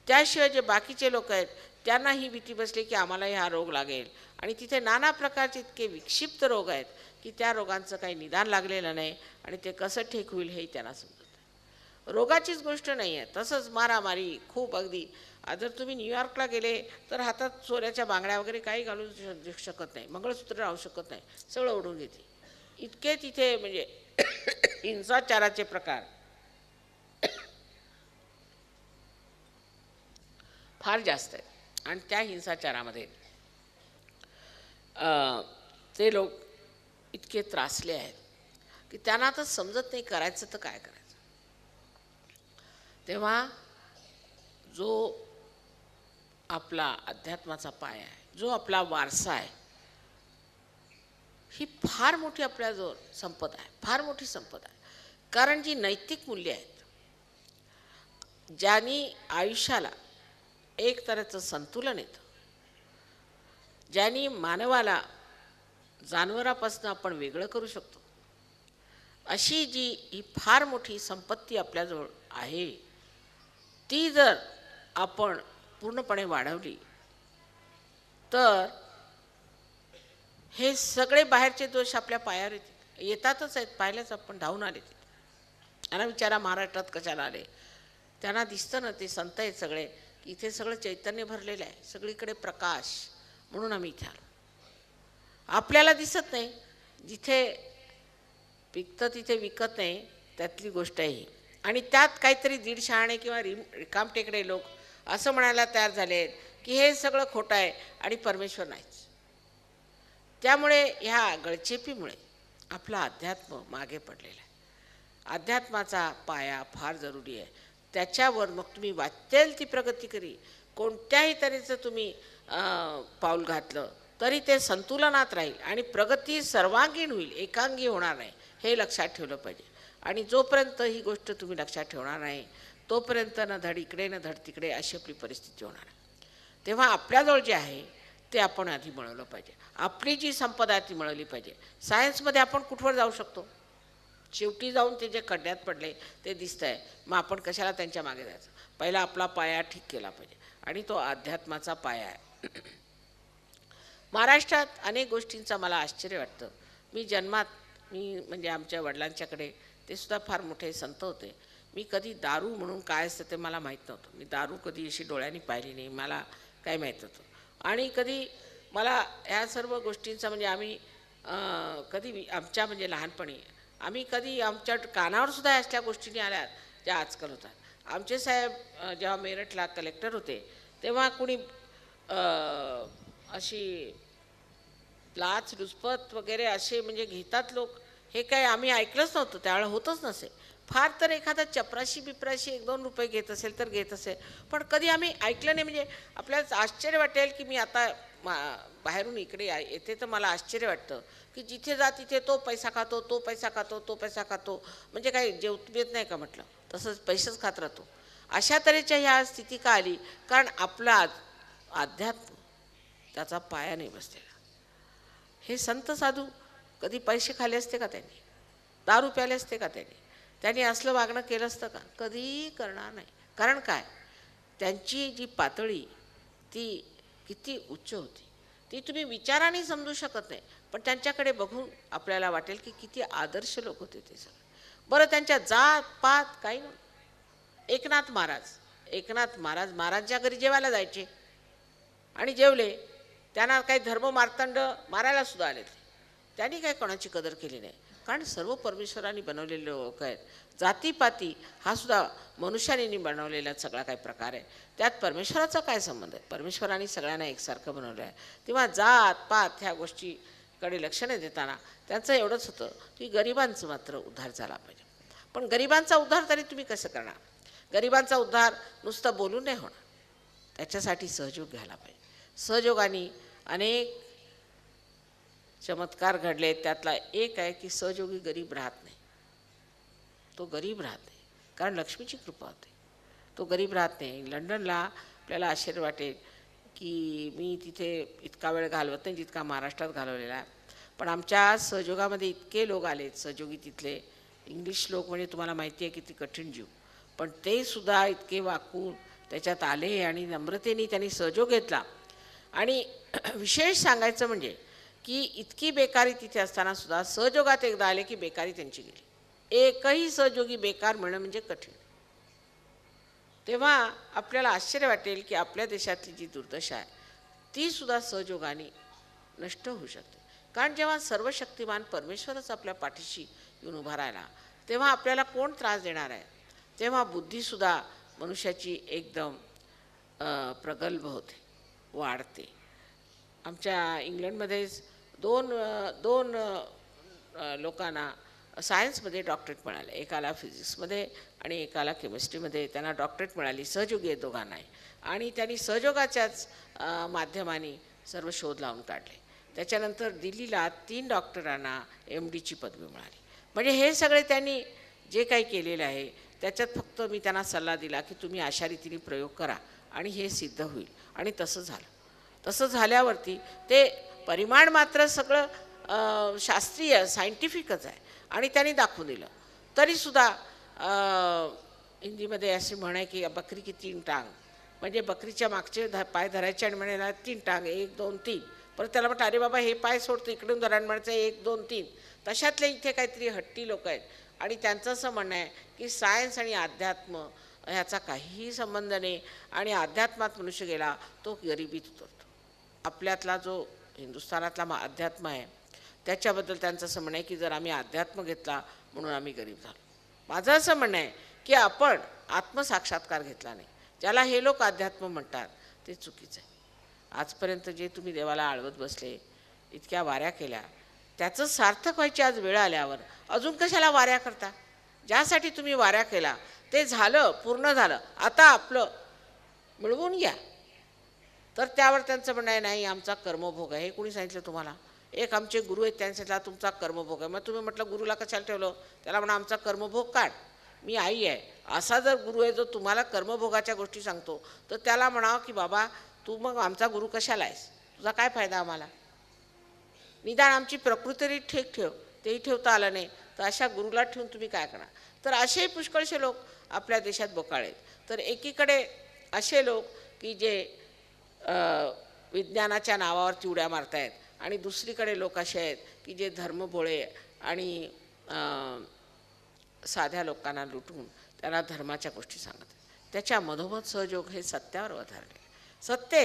त्याशिवाय जे बाकीचे लोक आहेत त्यांना ही भीती बसली की आम्हालाही हा रोग लागेल आणि तिथे नाना प्रकारचे इतके विक्षिप्त रोग आहेत की त्या रोगांचं काही निदान लागलेलं नाही आणि ते कसं ठीक होईल हेही त्यांना समजत नाही. रोगाचीच गोष्ट नाही आहे. तसंच मारामारी खूप अगदी. जर तुम्ही न्यूयॉर्कला गेले तर हातात सोन्याच्या बांगड्या वगैरे काही घालू शकत नाही, मंगळसूत्र राहू शकत नाही, सगळं ओढून घेते. इतके तिथे म्हणजे हिंसाचाराचे प्रकार फार जास्त आहेत. आणि त्या हिंसाचारामध्ये ते लोक इतके त्रासले आहेत की त्यांना आता समजत नाही करायचं तर काय करायचं. तेव्हा जो आपला अध्यात्माचा पाया आहे, जो आपला वारसा आहे, ही फार मोठी आपल्याजवळ संपदा आहे, फार मोठी संपदा आहे. कारण जी नैतिक मूल्य आहेत ज्यांनी आयुष्याला एक तऱ्हेचं संतुलन येतं, ज्यांनी मानवाला जनावरापासून आपण वेगळं करू शकतो, अशी जी ही फार मोठी संपत्ती आपल्याजवळ आहे ती जर आपण पूर्णपणे वाढवली तर हे सगळे बाहेरचे दोष आपल्या पायावर येतातच आहेत. पाहिलेच आपण, धावून आले ते. त्यांना विचारा महाराष्ट्रात कशाला आले. त्यांना दिसतं ना ते संत आहेत सगळे, इथे सगळं चैतन्य भरलेलं आहे, सगळीकडे प्रकाश, म्हणून आम्ही इथे आलो. आपल्याला दिसत नाही. जिथे पिकतं तिथे विकत नाही, त्यातली गोष्ट आहे ही. आणि त्यात काहीतरी दीड शहाणे किंवा रिकामटेकडे लोक असं म्हणायला तयार झाले की हे सगळं खोटं आहे आणि परमेश्वर नाहीच. त्यामुळे ह्या गळचेपीमुळे आपला अध्यात्म मागे पडलेला आहे. अध्यात्माचा पाया फार जरुरी आहे. त्याच्यावर मग तुम्ही वाटेल ती प्रगती करी, कोणत्याही तऱ्हेचं तुम्ही पाऊल घातलं तरी ते संतुलनात राहील आणि प्रगती सर्वांगीण होईल, एकांगी होणार नाही, हे लक्षात ठेवलं पाहिजे. आणि जोपर्यंत ही गोष्ट तुम्ही लक्षात ठेवणार नाही तोपर्यंत न धड इकडे न धड तिकडे अशी आपली परिस्थिती होणार आहे. तेव्हा आपल्याजवळ जे आहे ते आपण आधी मिळवलं पाहिजे. आपली जी संपदा ती मिळवली पाहिजे. सायन्समध्ये आपण कुठवर जाऊ शकतो? शेवटी जाऊन ते जे खड्ड्यात पडले ते दिसतं आहे, मग आपण कशाला त्यांच्या मागे जायचं? पहिला आपला पाया ठीक केला पाहिजे आणि तो अध्यात्माचा पाया आहे. महाराष्ट्रात अनेक गोष्टींचा मला आश्चर्य वाटतं. मी म्हणजे आमच्या वडिलांच्याकडे ते सुद्धा फार मोठे संत होते. मी कधी दारू म्हणून काय असतं ते मला माहीत नव्हतं. मी दारू कधी अशी डोळ्यांनी पाहिली नाही, मला काय माहीत होतं. आणि कधी मला ह्या सर्व गोष्टींचा म्हणजे आम्ही कधी आमच्या म्हणजे लहानपणी आम्ही कधी आमच्या कानावर सुद्धा असल्या गोष्टी आल्यात ज्या आजकाल होतात. आमचे साहेब जेव्हा मेरठला कलेक्टर होते तेव्हा कुणी अशी लाच लुचपत वगैरे असे म्हणजे घेतात लोक, हे काय आम्ही ऐकलंच नव्हतं, त्यावेळेला होतच नसे. फार तर एखादा चपराशी बिपराशी 1-2 रुपये घेत असेल तर घेत असेल, पण कधी आम्ही ऐकलं नाही. म्हणजे आपल्याला आश्चर्य वाटेल की मी आता बाहेरून इकडे येते तर मला आश्चर्य वाटतं की जिथे जा तिथे तो पैसा खातो, तो पैसा खातो, तो पैसा खातो. म्हणजे काही जेवत येत नाही का म्हटलं, तसंच पैसेच खात राहतो. अशा तऱ्हेच्या ह्या स्थिती का आली? कारण आपला अध्यात्म त्याचा पाया नाही बसलेला. हे संत साधू कधी पैसे खाल्ले असते का त्यांनी? दारू प्याले असते का त्यांनी असलं वागणं केलं असतं का? कधीही करणार नाही. कारण काय, त्यांची जी पातळी ती किती उच्च होती ती तुम्ही विचाराने समजू शकत नाही, पण त्यांच्याकडे बघून आपल्याला वाटेल की किती आदर्श लोक होते ते सगळे. बरं, त्यांच्या जात पात काही नव्हतं. एकनाथ महाराज महाराजांच्या घरी जेवायला जायचे आणि जेवले. त्यांना काही धर्म मार्तंड मारायला सुद्धा आले, त्यांनी काही कोणाची कदर केली नाही. कारण सर्व परमेश्वरांनी बनवलेले लोक आहेत. जातीपाती हा सुद्धा मनुष्याने बनवलेला सगळा काही प्रकार आहे. त्यात परमेश्वराचा काय संबंध आहे? परमेश्वरांनी सगळ्यांना एकसारखं बनवलं आहे. तेव्हा जात पात ह्या गोष्टीकडे लक्ष नाही देताना त्यांचं एवढंच होतं की गरिबांचं मात्र उद्धार झाला पाहिजे. पण गरिबांचा उद्धार तरी तुम्ही कसं करणार? गरिबांचा उद्धार नुसतं बोलून नाही होणार, त्याच्यासाठी सहयोग घ्यायला पाहिजे. सहयोगाने अनेक चमत्कार घडले. त्यातला एक आहे की सहयोगी गरीब राहत नाही. तो गरीब राहत नाही कारण लक्ष्मीची कृपा होते. तो गरीब राहत नाही. लंडनला आपल्याला आश्चर्य वाटेल की मी तिथे इतका वेळ घालवत नाही जितका महाराष्ट्रात घालवलेला आहे. पण आमच्या सहयोगामध्ये इतके लोक आले, सहयोगी तिथले इंग्लिश लोक, म्हणजे तुम्हाला माहिती आहे किती कठीण जीव, पण ते सुद्धा इतके वाकून त्याच्यात आले आणि नम्रतेने त्यांनी सहयोग घेतला. आणि विशेष सांगायचं म्हणजे की इतकी बेकारी तिथे असताना सुद्धा सहयोगात एकदा आले की बेकारी त्यांची गेली. एकही सहयोगी बेकार मिळणं म्हणजे कठीण. तेव्हा आपल्याला आश्चर्य वाटेल की आपल्या देशातली जी दुर्दशा आहे ती सुद्धा सहयोगाने नष्ट होऊ शकते. कारण जेव्हा सर्व शक्तिमान परमेश्वरच आपल्या पाठीशी येऊन उभा राहिला तेव्हा आपल्याला कोण त्रास देणार आहे? तेव्हा बुद्धीसुद्धा मनुष्याची एकदम प्रगल्भ होते, वाढते. आमच्या इंग्लंडमध्येच दोन लोकांना सायन्समध्ये डॉक्टरेट मिळाले. एकाला फिजिक्समध्ये आणि एकाला केमिस्ट्रीमध्ये त्यांना डॉक्टरेट मिळाली. सहयोगी आहे दोघांनाही. आणि त्यांनी सहयोगाच्याच माध्यमाने सर्व शोध लावून काढले. त्याच्यानंतर दिल्लीला 3 डॉक्टरांना MDची पदवी मिळाली. म्हणजे हे सगळे त्यांनी जे काही केलेलं आहे त्याच्यात फक्त मी त्यांना सल्ला दिला की तुम्ही अशा रीतीने प्रयोग करा आणि हे सिद्ध होईल. आणि तसं झालं. तसं झाल्यावरती ते परिमाण मात्र सगळं शास्त्रीय सायंटिफिकच आहे आणि त्यांनी दाखवून दिलं. तरीसुद्धा हिंदीमध्ये अशी म्हण आहे की बकरी की 3 टांग, म्हणजे बकरीच्या मागचे पाय धरायचे आणि म्हणायला 3 टांग 1 2 3. परत त्याला म्हटलं अरे बाबा हे पाय सोडतं इकडून धरा म्हणायचं 1 2 3. तशातले इथे काहीतरी हट्टी लोक आहेत आणि त्यांचं असं म्हणणं आहे की सायन्स आणि अध्यात्म ह्याचा काहीही संबंध नाही आणि अध्यात्मात मनुष्य गेला तो गरिबीत उतरतो. आपल्यातला जो हिंदुस्थानातला अध्यात्म आहे त्याच्याबद्दल त्यांचं असं म्हणणं आहे की जर आम्ही अध्यात्म घेतला म्हणून आम्ही गरीब झालो. माझं असं म्हणणं आहे की आपण आत्मसाक्षात्कार घेतला नाही, ज्याला हे लोक अध्यात्म म्हणतात ते चुकीचं आहे. आजपर्यंत जे तुम्ही देवाला आळवत बसले, इतक्या वाऱ्या केल्या, त्याचं सार्थक व्हायची आज वेळ आल्यावर अजून कशाला वाऱ्या करता? ज्यासाठी तुम्ही वाऱ्या केला ते झालं, पूर्ण झालं, आता आपलं मिळवून घ्या. तर त्यावर त्यांचं म्हणणं आहे नाही आमचा कर्मभोग आहे. हे कोणी सांगितलं तुम्हाला? एक आमचे गुरु आहेत त्यांच्यातला तुमचा कर्मभोग आहे. मग तुम्ही म्हटलं गुरुला कशाला ठेवलं? त्याला म्हणा आमचा कर्मभोग काढ, मी आई आहे. असा जर गुरु आहे जो तुम्हाला कर्मभोगाच्या गोष्टी सांगतो तर त्याला म्हणावं की बाबा तू मग आमचा गुरु कशाला आहेस? तुझा काय फायदा आम्हाला? निदान आमची प्रकृती ठीक ठेव, तेही ठेवता आलं नाही तर अशा गुरुला ठेवून तुम्ही काय करणार? तर असे पुष्कळसे लोक आपल्या देशात बोकाळे आहेत. तर एकीकडे असे लोक की जे विज्ञानाच्या नावावरती उड्या मारत आहेत आणि दुसरीकडे लोक असे आहेत की जे धर्मभोळे आणि साध्या लोकांना लुटून त्यांना धर्माच्या गोष्टी सांगत आहेत. त्याच्या मधोमध सहयोग हे सत्यावर वधारले. सत्य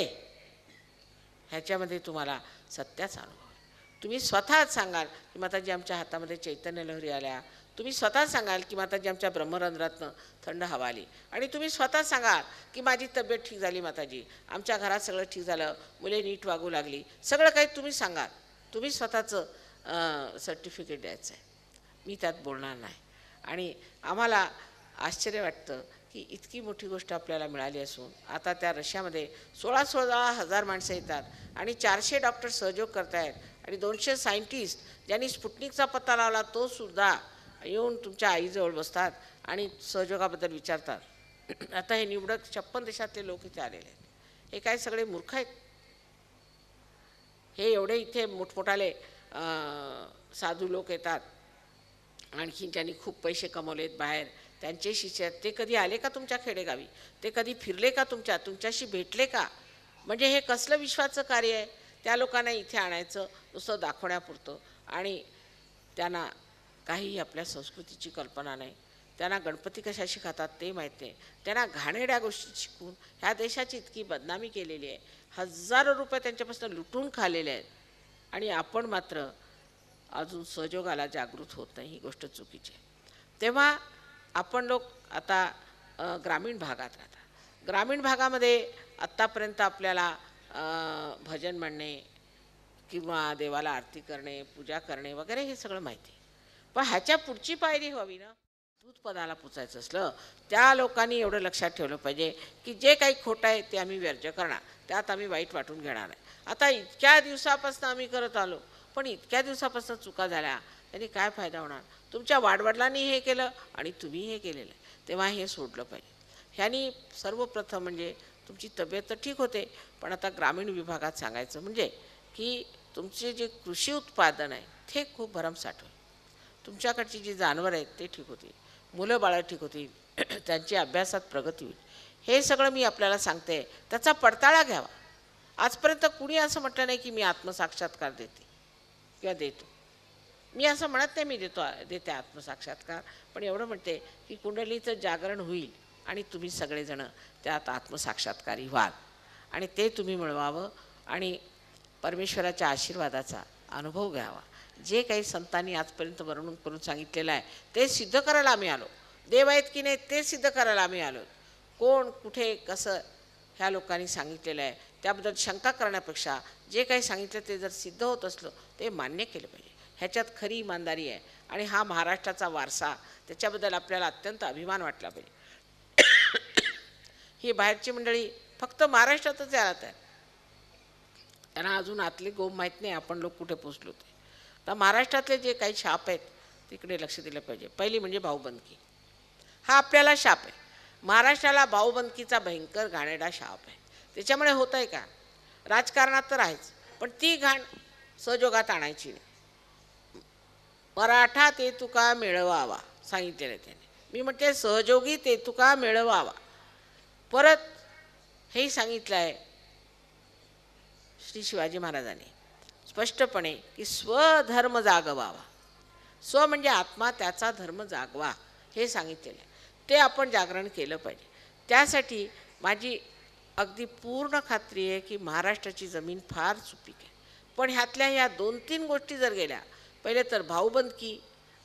ह्याच्यामध्ये तुम्हाला सत्याचा अनुभव आहे. तुम्ही स्वतःच सांगाल की माताजी आमच्या हातामध्ये चैतन्य लहरी आल्या, तुम्ही स्वतः सांगाल की माताजी आमच्या ब्रह्मरंध्रातनं थंड हवा आली, आणि तुम्ही स्वतः सांगाल की माझी तब्येत ठीक झाली माताजी, आमच्या घरात सगळं ठीक झालं, मुले नीट वागू लागली, सगळं काही तुम्ही सांगाल. तुम्ही स्वतःचं सर्टिफिकेट द्यायचं आहे, मी त्यात बोलणार नाही. आणि आम्हाला आश्चर्य वाटतं की इतकी मोठी गोष्ट आपल्याला मिळाली असून आता त्या रशियामध्ये 16,000 माणसं येतात आणि 400 डॉक्टर सहयोग करत आहेत, आणि 200 सायंटिस्ट ज्यांनी स्पुटनिकचा पत्ता लावला तो सुद्धा येऊन तुमच्या आईजवळ बसतात आणि सहयोगाबद्दल विचारतात. आता हे निवडक 56 देशातले लोक इथे आलेले आहेत. हे काय सगळे मूर्ख आहेत? हे एवढे इथे मोठमोठाले साधू लोक येतात, आणखीन ज्यांनी खूप पैसे कमवलेत बाहेर, त्यांचे शिष्य, ते कधी आले का तुमच्या खेडेगावी? ते कधी फिरले का तुमच्याशी भेटले का? म्हणजे हे कसलं विश्वाचं कार्य आहे? त्या लोकांना इथे आणायचं नुसतं दाखवण्यापुरतं, आणि त्यांना काही आपल्या संस्कृतीची कल्पना नाही, त्यांना गणपती कशाशी खातात ते माहीत नाही, त्यांना घाणेरड्या गोष्टी शिकून ह्या देशाची इतकी बदनामी केलेली आहे, हजारो रुपये त्यांच्यापासून लुटून खाल्लेले आहेत, आणि आपण मात्र अजून सहयोगाला जागृत होत नाही. ही गोष्ट चुकीची आहे. तेव्हा आपण लोक आता ग्रामीण भागात राहतात. ग्रामीण भागामध्ये आत्तापर्यंत आपल्याला भजन म्हणणे किंवा देवाला आरती करणे, पूजा करणे वगैरे हे सगळं माहिती आहे. पण ह्याच्या पुढची पायरी हवी ना. दूधपदाला पुचायचं असलं त्या लोकांनी एवढं लक्षात ठेवलं पाहिजे की जे काही खोटं आहे ते आम्ही वर्ज्य करणार, त्यात आम्ही वाईट वाटून घेणार नाही. आता इतक्या दिवसापासून आम्ही करत आलो, पण इतक्या दिवसापासून चुका झाल्या, त्यांनी काय फायदा होणार? तुमच्या वाडवडिलांनी हे केलं आणि तुम्ही हे केलेलं आहे, तेव्हा हे सोडलं पाहिजे. ह्यानी सर्वप्रथम म्हणजे तुमची तब्येत तर ठीक होते, पण आता ग्रामीण विभागात सांगायचं म्हणजे की तुमचे जे कृषी उत्पादन आहे ते खूप भरमसाठ होईल, तुमच्याकडची जी जनावरं आहेत ते ठीक होतील, मुलं बाळं ठीक होतील, त्यांची अभ्यासात प्रगती होईल. हे सगळं मी आपल्याला सांगते, त्याचा पडताळा घ्यावा. आजपर्यंत कुणी असं म्हटलं नाही की मी आत्मसाक्षात्कार देते किंवा देतो. मी असं म्हणत नाही मी देते आत्मसाक्षात्कार, पण एवढं म्हणते की कुंडलीचं जागरण होईल आणि तुम्ही सगळेजण त्यात आत्मसाक्षात्कारी व्हाल, आणि ते तुम्ही मिळवावं आणि परमेश्वराच्या आशीर्वादाचा अनुभव घ्यावा. जे काही संतांनी आजपर्यंत वर्णन करून सांगितलेलं आहे ते सिद्ध करायला आम्ही आलो. देव आहेत की नाही ते सिद्ध करायला आम्ही आलो. कोण कुठे कसं ह्या लोकांनी सांगितलेलं आहे त्याबद्दल शंका करण्यापेक्षा जे काही सांगितलं ते जर सिद्ध होत असलं ते मान्य केलं पाहिजे. ह्याच्यात खरी इमानदारी आहे, आणि हा महाराष्ट्राचा वारसा, त्याच्याबद्दल आपल्याला अत्यंत अभिमान वाटला पाहिजे. ही बाहेरची मंडळी फक्त महाराष्ट्रातच राहत आहे, त्यांना अजून आतले गोम माहीत नाही आपण लोक कुठे पोचलो ते. तर महाराष्ट्रातले जे काही शाप आहेत तिकडे लक्ष दिलं पाहिजे. पहिली म्हणजे भाऊबंदकी, हा आपल्याला शाप आहे. महाराष्ट्राला भाऊबंदकीचा भयंकर घाणेरडा शाप आहे. त्याच्यामुळे होतं आहे का, राजकारणात तर आहेच, पण ती घाण सहयोगात आणायची नाही. मराठा ते तुका मिळवावा सांगितलेलं आहे त्याने. मी म्हणते सहयोगी ते तुका मिळवावा. परत हेही सांगितलं आहे श्री शिवाजी महाराजांनी स्पष्टपणे की स्वधर्म जागवावा. स्व म्हणजे आत्मा, त्याचा धर्म जागवा हे सांगितलेलं आहे. ते आपण जागरण केलं पाहिजे. त्यासाठी माझी अगदी पूर्ण खात्री आहे की महाराष्ट्राची जमीन फार सुपीक आहे, पण ह्यातल्या ह्या 2-3 गोष्टी जर गेल्या, पहिले तर भाऊबंदकी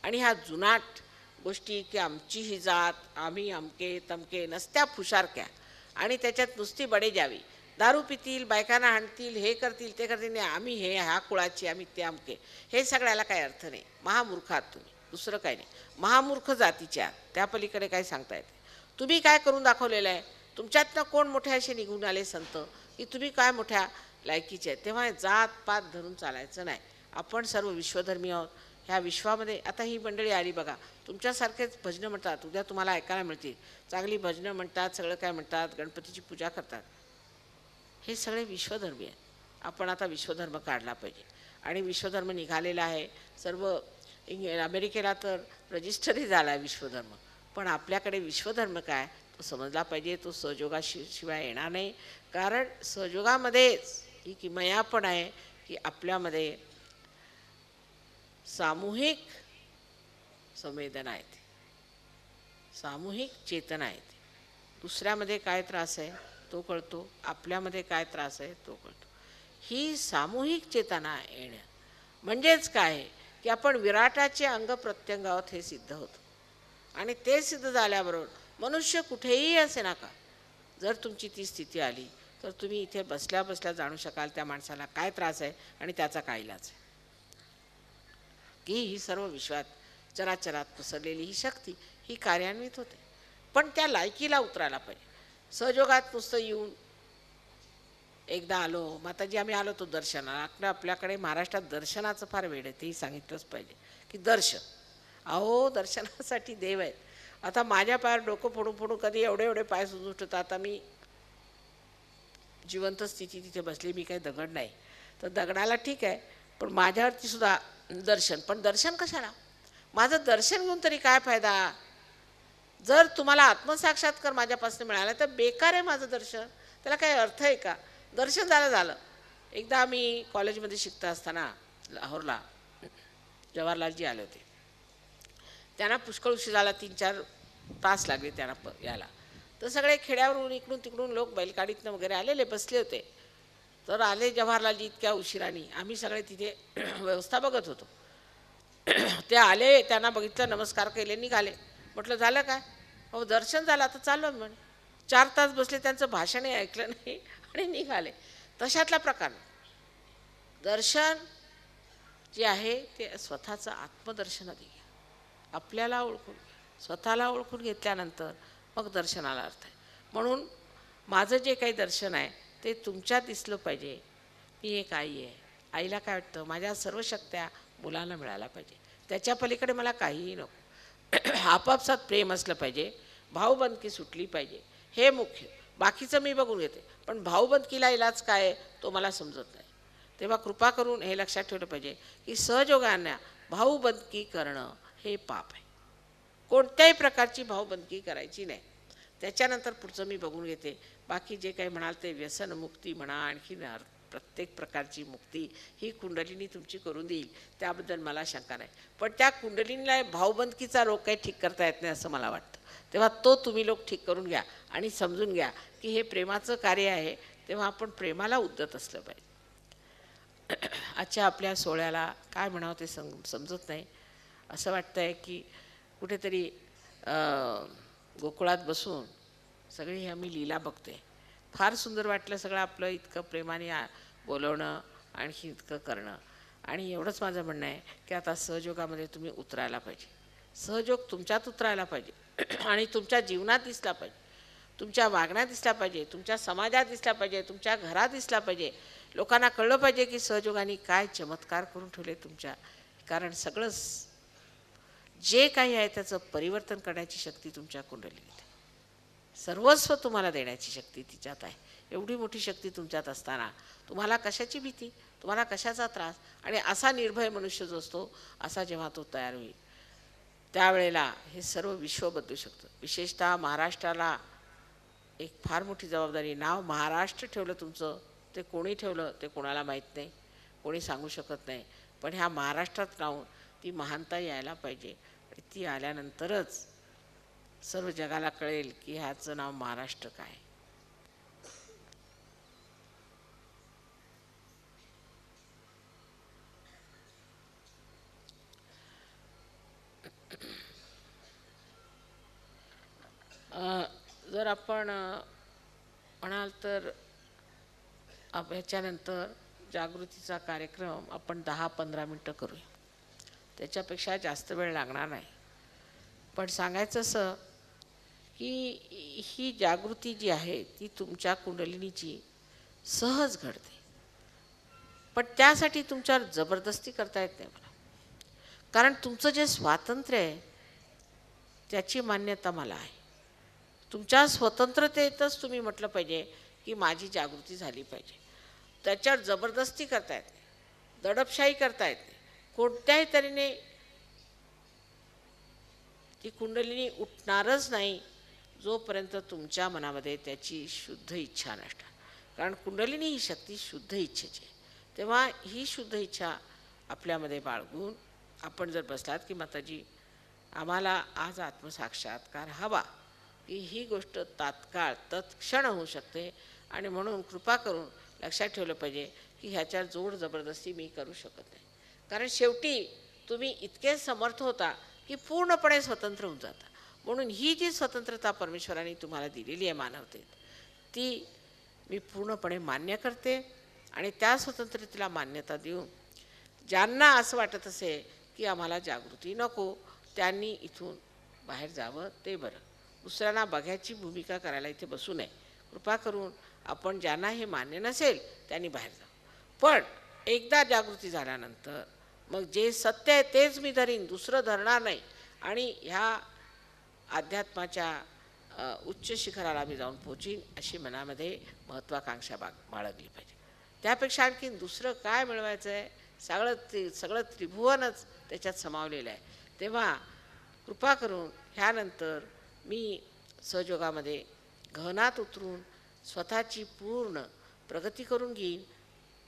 आणि ह्या जुनाट गोष्टी की आमची ही जात, आम्ही अमके तमके नसत्या फुशारक्या, आणि त्याच्यात नुसती बडे जावी, दारू पितील, बायकांना हाणतील, हे करतील ते करतील, नाही आम्ही हे ह्या कुळाची, आम्ही ते अमके, हे सगळ्याला काही अर्थ नाही. महामूर्ख आहात तुम्ही, दुसरं काही नाही. महामूर्ख जातीच्या त्या पलीकडे काय सांगता येते. तुम्ही काय करून दाखवलेलं आहे? तुमच्यातनं कोण मोठे असे निघून आले संत की तुम्ही काय मोठ्या लायकीचे आहेत? तेव्हा जात पात धरून चालायचं नाही. आपण सर्व विश्वधर्मी आहोत. ह्या विश्वामध्ये आता ही मंडळी आली बघा, तुमच्यासारखेच भजनं म्हणतात, उद्या तुम्हाला ऐकायला मिळतील, चांगली भजनं म्हणतात, सगळं काय म्हणतात, गणपतीची पूजा करतात. हे सगळे विश्वधर्मी आहेत. आपण आता विश्वधर्म काढला पाहिजे, आणि विश्वधर्म निघालेला आहे. सर्व अमेरिकेला तर रजिस्टरही झाला आहे विश्वधर्म, पण आपल्याकडे विश्वधर्म काय तो समजला पाहिजे. तो सहयोगाशिवाय येणार नाही, कारण सहयोगामध्येच ही किमया पण आहे की आपल्यामध्ये सामूहिक संवेदना आहेत, सामूहिक चेतना आहेत. दुसऱ्यामध्ये काय त्रास आहे तो कळतो, आपल्यामध्ये काय त्रास आहे तो कळतो. ही सामूहिक चेतना येणं म्हणजेच काय की आपण विराटाचे अंग प्रत्यंग आहोत हे सिद्ध होतं. आणि ते सिद्ध झाल्याबरोबर मनुष्य कुठेही असे नका, जर तुमची ती स्थिती आली तर तुम्ही इथे बसल्या बसल्या जाणू शकाल त्या माणसाला काय त्रास आहे आणि त्याचा काय इलाज आहे. की ही सर्व विश्वात चराचरात पसरलेली ही शक्ती ही कार्यान्वित होते. पण त्या लायकीला उतरायला पाहिजे. सहयोगात नुसतं येऊन एकदा आलो माताजी आम्ही आलो तो दर्शनाला, आपल्याकडे महाराष्ट्रात दर्शनाचं फार वेळ आहे, तेही सांगितलंच पाहिजे की दर्शन, अहो दर्शनासाठी देव आहेत. आता माझ्या पायावर डोकं फोडून फोडून कधी एवढे एवढे पाय सुजून आता मी जिवंत स्थिती तिथे बसली, मी काही दगड नाही, तर दगडाला ठीक आहे, पण माझ्यावरती सुद्धा दर्शन. पण दर्शन कशाला? माझं दर्शन घेऊन तरी काय फायदा? जर तुम्हाला आत्मसाक्षात्कार माझ्यापासून मिळाला तर बेकार आहे माझं दर्शन, त्याला काही अर्थ आहे का? दर्शन झालं. एकदा आम्ही कॉलेजमध्ये शिकता असताना लाहोरला जवाहरलालजी आले होते. त्यांना पुष्कळ उशीर झाला, 3-4 तास लागले त्यांना यायला. तर सगळे खेड्यावरून इकडून तिकडून लोक बैलगाडीतनं वगैरे आलेले बसले होते. तर आले जवाहरलालजी इतक्या उशिराने. आम्ही सगळे तिथे व्यवस्था बघत होतो. ते आले, त्यांना बघितलं, नमस्कार केले, निघाले. म्हटलं झालं काय? हो दर्शन झालं, आता चाललो म्हणे. 4 तास बसले, त्यांचं भाषणही ऐकलं नाही आणि निघाले. तशातला प्रकार. दर्शन जे आहे ते स्वतःचं आत्मदर्शन घ्या, आपल्याला ओळखून घ्या. स्वतःला ओळखून घेतल्यानंतर मग दर्शनाला अर्थ आहे. म्हणून माझं जे काही दर्शन आहे ते तुमच्यात दिसलं पाहिजे. मी एक आई आहे, आईला काय वाटतं माझ्या सर्व शक्त्या मुलाला मिळायला पाहिजे, त्याच्या पलीकडे मला काहीही नको. आपापसात प्रेम असलं पाहिजे, भाऊबंदकी सुटली पाहिजे, हे मुख्य. बाकीचं मी बघून घेते, पण भाऊबंदकीला इलाज काय तो मला समजत नाही. तेव्हा कृपा करून हे लक्षात ठेवलं पाहिजे की सहयोगाने भाऊबंदकी करणं हे पाप आहे. कोणत्याही प्रकारची भाऊबंदकी करायची नाही. त्याच्यानंतर पुढचं मी बघून घेते. बाकी जे काही म्हणाल ते व्यसनमुक्ती म्हणा, आणखी प्रत्येक प्रकारची मुक्ती ही कुंडलिनी तुमची करून देईल, त्याबद्दल मला शंका नाही. पण त्या कुंडलिनीला भाऊबंदकीचा रोग काही ठीक करता येत नाही असं मला वाटतं. तेव्हा तो तुम्ही लोक ठीक करून घ्या आणि समजून घ्या की हे प्रेमाचं कार्य आहे, तेव्हा आपण प्रेमाला उद्यत असलं पाहिजे. आजच्या आपल्या सोहळ्याला काय म्हणावं ते समजत नाही. असं वाटतं आहे की कुठेतरी गोकुळात बसून सगळी आम्ही लीला बघते. फार सुंदर वाटलं सगळं आपलं इतकं प्रेमाने बोलवणं, आणखी इतकं करणं. आणि एवढंच माझं म्हणणं आहे की आता सहयोगामध्ये तुम्ही उतरायला पाहिजे. सहयोग तुमच्यात उतरायला पाहिजे आणि तुमच्या जीवनात दिसला पाहिजे, तुमच्या वागण्यात दिसला पाहिजे, तुमच्या समाजात दिसला पाहिजे, तुमच्या घरात दिसला पाहिजे. लोकांना कळलं पाहिजे की सहयोगाने काय चमत्कार करून ठेवले तुमच्या. कारण सगळंच जे काही आहे त्याचं परिवर्तन करण्याची शक्ती तुमच्या कुंडलीत आहे. सर्वस्व तुम्हाला देण्याची शक्ती तिच्यात आहे. एवढी मोठी शक्ती तुमच्यात असताना तुम्हाला कशाची भीती, तुम्हाला कशाचा त्रास? आणि असा निर्भय मनुष्य जो असतो असा जेव्हा तो तयार होईल त्यावेळेला हे सर्व विश्व बदलू शकतं. विशेषतः महाराष्ट्राला एक फार मोठी जबाबदारी. नाव महाराष्ट्र ठेवलं तुमचं, ते कोणी ठेवलं ते कोणाला माहीत नाही, कोणी सांगू शकत नाही. पण ह्या महाराष्ट्रात राहून ती महानता यायला पाहिजे. आणि ती आल्यानंतरच सर्व जगाला कळेल की ह्याचं नाव महाराष्ट्र काय. जर आपण म्हणाल तर ह्याच्यानंतर जागृतीचा कार्यक्रम आपण 10-15 मिनटं करूया, त्याच्यापेक्षा जास्त वेळ लागणार नाही. पण सांगायचं असं की ही जागृती जी आहे ती तुमच्या कुंडलिनीची सहज घडते, पण त्यासाठी तुमच्यावर जबरदस्ती करता येत नाही मला. कारण तुमचं जे स्वातंत्र्य आहे त्याची मान्यता मला आहे. तुमच्या स्वतंत्रतेतच तुम्ही म्हटलं पाहिजे की माझी जागृती झाली पाहिजे. त्याच्यावर जबरदस्ती करता येत नाही, दडपशाही करता येत नाही. कोणत्याही तऱ्हेने ती कुंडलिनी उठणारच नाही जोपर्यंत तुमच्या मनामध्ये त्याची शुद्ध इच्छा नसणार. कारण कुंडलिनी ही शक्ती शुद्ध इच्छेची आहे. तेव्हा ही शुद्ध इच्छा आपल्यामध्ये बाळगून आपण जर बसलात की माताजी आम्हाला आज आत्मसाक्षात्कार हवा, की ही गोष्ट तात्काळ तत्क्षण होऊ शकते, आणि म्हणून कृपा करून लक्षात ठेवलं पाहिजे की ह्याच्यावर जोड जबरदस्ती मी करू शकत नाही. कारण शेवटी तुम्ही इतके समर्थ होता की पूर्णपणे स्वतंत्र होऊन जाता. म्हणून ही जी स्वतंत्रता परमेश्वराने तुम्हाला दिलेली आहे मानवतेत, ती मी पूर्णपणे मान्य करते. आणि त्या स्वतंत्रतेला मान्यता देऊन ज्यांना असं वाटत असेल की आम्हाला जागृती नको, त्यांनी इथून बाहेर जावं ते बरं. दुसऱ्यांना बघायची भूमिका करायला इथे बसू नये. कृपा करून आपण ज्यांना हे मान्य नसेल त्यांनी बाहेर जावं. पण एकदा जागृती झाल्यानंतर मग जे सत्य आहे तेच मी धरीन, दुसरं धरणार नाही. आणि ह्या अध्यात्माच्या उच्च शिखराला मी जाऊन पोचीन अशी मनामध्ये महत्त्वाकांक्षा बाळगली पाहिजे. त्यापेक्षा आणखीन दुसरं काय मिळवायचं आहे, सगळं त्रिभुवनच त्याच्यात समावलेलं आहे. तेव्हा कृपा करून ह्यानंतर मी सहयोगामध्ये गहनात उतरून स्वतःची पूर्ण प्रगती करून घेईन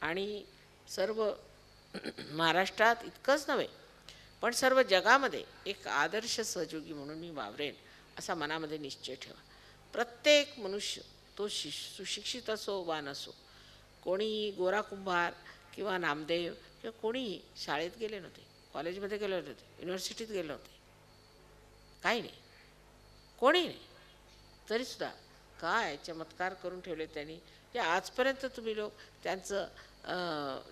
आणि सर्व महाराष्ट्रात इतकंच नव्हे पण सर्व जगामध्ये एक आदर्श सहयोगी म्हणून मी वावरेन असा मनामध्ये निश्चय ठेवा. प्रत्येक मनुष्य तो सुशिक्षित असो वा नसो, कोणीही गोरा कुंभार किंवा नामदेव किंवा कोणीही शाळेत गेले नव्हते, कॉलेजमध्ये गेले नव्हते, युनिव्हर्सिटीत गेले नव्हते, काही नाही, कोणी नाही, तरीसुद्धा काय चमत्कार करून ठेवले त्यांनी की आजपर्यंत तुम्ही लोक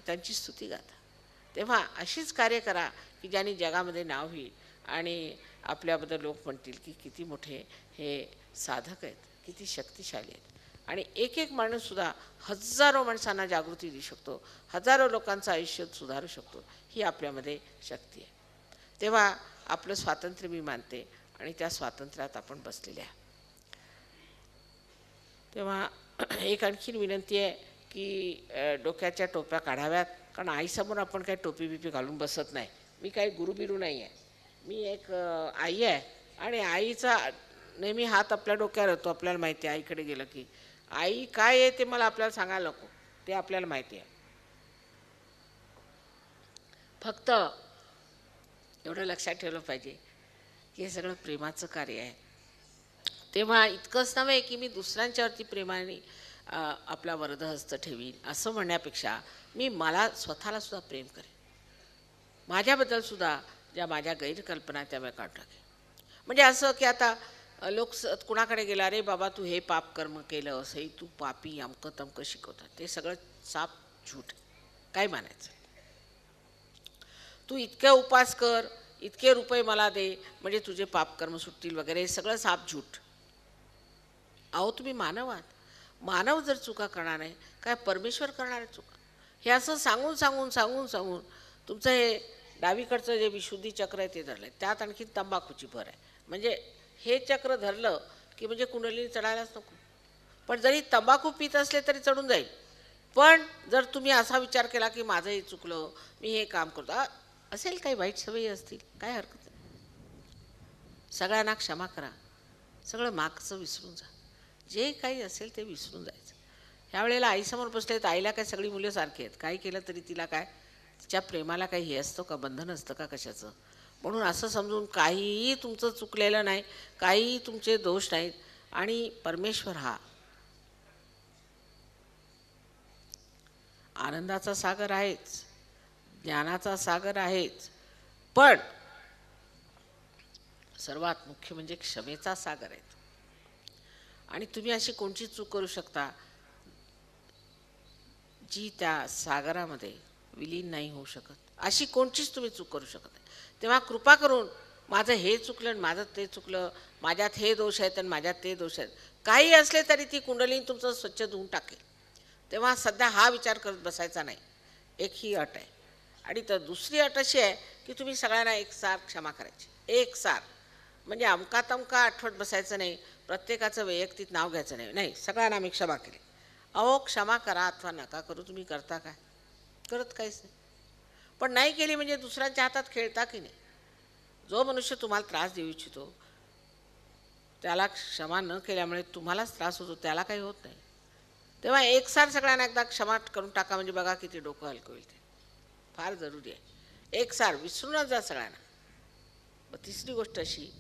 त्यांची स्तुती गाता. तेव्हा अशीच कार्य करा की ज्यांनी जगामध्ये नाव होईल आणि आपल्याबद्दल लोक म्हणतील की किती मोठे हे साधक आहेत, किती शक्तिशाली आहेत. आणि एक एक माणूससुद्धा हजारो माणसांना जागृती देऊ शकतो, हजारो लोकांचं आयुष्य सुधारू शकतो. ही आपल्यामध्ये शक्ती आहे. तेव्हा आपलं स्वातंत्र्य मी मानते आणि त्या स्वातंत्र्यात आपण बसलेले आहे. तेव्हा एक आणखीन विनंती आहे की डोक्याच्या टोप्या काढाव्यात, कारण आईसमोर आपण काही टोपी बिपी घालून बसत नाही. मी काही गुरुबिरू नाही आहे, मी एक आई आहे आणि आईचा नेहमी हात आपल्या डोक्यावर येतो. आपल्याला माहिती आहे आईकडे गेलं की आई काय आहे ते मला आपल्याला सांगायला नको, ते आपल्याला माहिती आहे. फक्त एवढं लक्षात ठेवलं पाहिजे की हे सगळं प्रेमाचं कार्य आहे. तेव्हा इतकंच नव्हे की मी दुसऱ्यांच्यावरती प्रेमाने आपला वरदहस्त ठेवीन असं म्हणण्यापेक्षा मी मला स्वतःलासुद्धा प्रेम करेन. माझ्याबद्दलसुद्धा ज्या माझ्या गैरकल्पना त्या मी काढून टाकेन. म्हणजे असं की आता लोक कुणाकडे गेला, अरे बाबा तू हे पाप कर्म केलं, असंही तू पापी अमकं तमकं शिकवतात, ते सगळं साप झूट. काय मानायचं? तू इतके उपास कर, इतके रुपये मला दे म्हणजे तुझे पापकर्म सुटतील वगैरे, हे सगळं साप झूट. अहो तुम्ही मानव आहात, मानव जर चुका करणार नाही काय परमेश्वर करणार आहे चुका? हे असं सांगून सांगून सांगून सांगून तुमचं हे डावीकडचं जे विशुद्धी चक्र आहे ते धरलं आहे. त्यात आणखी तंबाखूची भर आहे. म्हणजे हे चक्र धरलं की म्हणजे कुंडलीने चढायलाच नको. पण जरी तंबाखू पित असले तरी चढून जाईल. पण जर तुम्ही असा विचार केला की माझं हे चुकलं, मी हे काम करतो, असेल काही वाईट सवयी असतील, काय हरकत नाही, सगळ्यांना क्षमा करा, सगळं मागचं विसरून जा, जे काही असेल ते विसरून जायचं. ह्यावेळेला आईसमोर बसले तर आईला काय सगळी मुलं सारखी आहेत, काही केलं तरी तिला काय, तिच्या प्रेमाला काही हे असतं का, बंधन असतं का कशाचं? म्हणून असं समजून काहीही तुमचं चुकलेलं नाही, काहीही तुमचे दोष नाहीत. आणि परमेश्वर हा आनंदाचा सागर आहेच, ज्ञानाचा सागर आहेच, पण सर्वात मुख्य म्हणजे क्षमेचा सागर आहे. आणि तुम्ही अशी कोणची चूक करू शकता जी त्या सागरामध्ये विलीन नाही होऊ शकत, अशी कोणचीच तुम्ही चूक करू शकत नाही. तेव्हा कृपा करून माझं हे चुकलं आणि माझं ते चुकलं, माझ्यात हे दोष आहेत आणि माझ्यात ते दोष आहेत, काही असले तरी ती कुंडली तुमचं स्वच्छ धुवून टाकेल. तेव्हा सध्या हा विचार करत बसायचा नाही. एक ही अट आहे. आणि तर दुसरी अट अशी आहे की तुम्ही सगळ्यांना एकसार क्षमा करायची, एकसार. म्हणजे अमका तमका आठवत बसायचं नाही, प्रत्येकाचं वैयक्तिक नाव घ्यायचं नाही, नाही सगळ्यांना मी क्षमा केली. अहो क्षमा करा अथवा नका करू, तुम्ही करता काय? करत काहीच नाही. पण नाही केली म्हणजे दुसऱ्यांच्या हातात खेळता की नाही? जो मनुष्य तुम्हाला त्रास देऊ इच्छितो त्याला क्षमा न केल्यामुळे तुम्हालाच त्रास होतो, त्याला काही होत नाही. तेव्हा एकसार सगळ्यांना एकदा क्षमा करून टाका, म्हणजे बघा किती डोकं हलकं होईल. ते फार जरुरी आहे. एकसार विसरूनच जा सगळ्यांना. व तिसरी गोष्ट अशी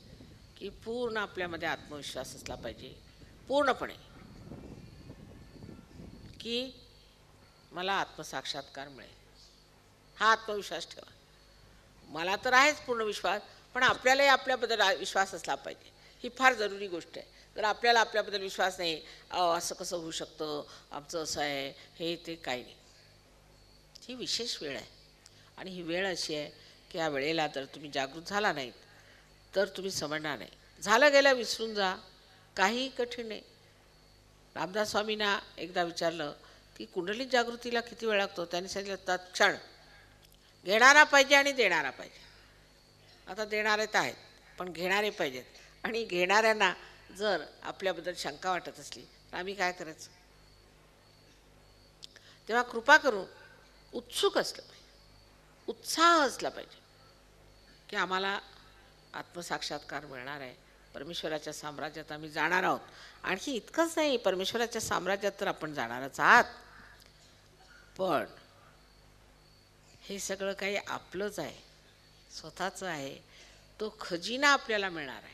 की पूर्ण आपल्यामध्ये आत्मविश्वास असला पाहिजे, पूर्णपणे, की मला आत्मसाक्षात्कार मिळेल, हा आत्मविश्वास ठेवा. मला तर आहेच पूर्ण विश्वास, पण आपल्यालाही आपल्याबद्दल विश्वास असला पाहिजे. ही फार जरुरी गोष्ट आहे. जर आपल्याला आपल्याबद्दल विश्वास नाही, असं कसं होऊ शकतं, आमचं असं आहे, हे ते काही नाही. ही विशेष वेळ आहे आणि ही वेळ अशी आहे की या वेळेला जर तुम्ही जागृत झाला नाहीत तर तुम्ही समजणार नाही. झालं गेलं विसरून जा, काही कठीण नाही. रामदास स्वामींना एकदा विचारलं की कुंडलिक जागृतीला किती वेळ लागतो. त्यांनी सांगितलं तत्क्षण. घेणारा पाहिजे आणि देणारा पाहिजे. आता देणारे तर आहेत, पण घेणारे पाहिजेत. आणि घेणाऱ्यांना जर आपल्याबद्दल शंका वाटत असली तर आम्ही काय करायचं? तेव्हा कृपा करून उत्सुक असलं पाहिजे, उत्साह असला पाहिजे की आम्हाला आत्मसाक्षात्कार मिळणार आहे, परमेश्वराच्या साम्राज्यात आम्ही जाणार आहोत. आणखी इतकंच नाही, परमेश्वराच्या साम्राज्यात तर आपण जाणारच आहात, पण हे सगळं काही आपलंच आहे, स्वतःचं आहे. तो खजिना आपल्याला मिळणार आहे.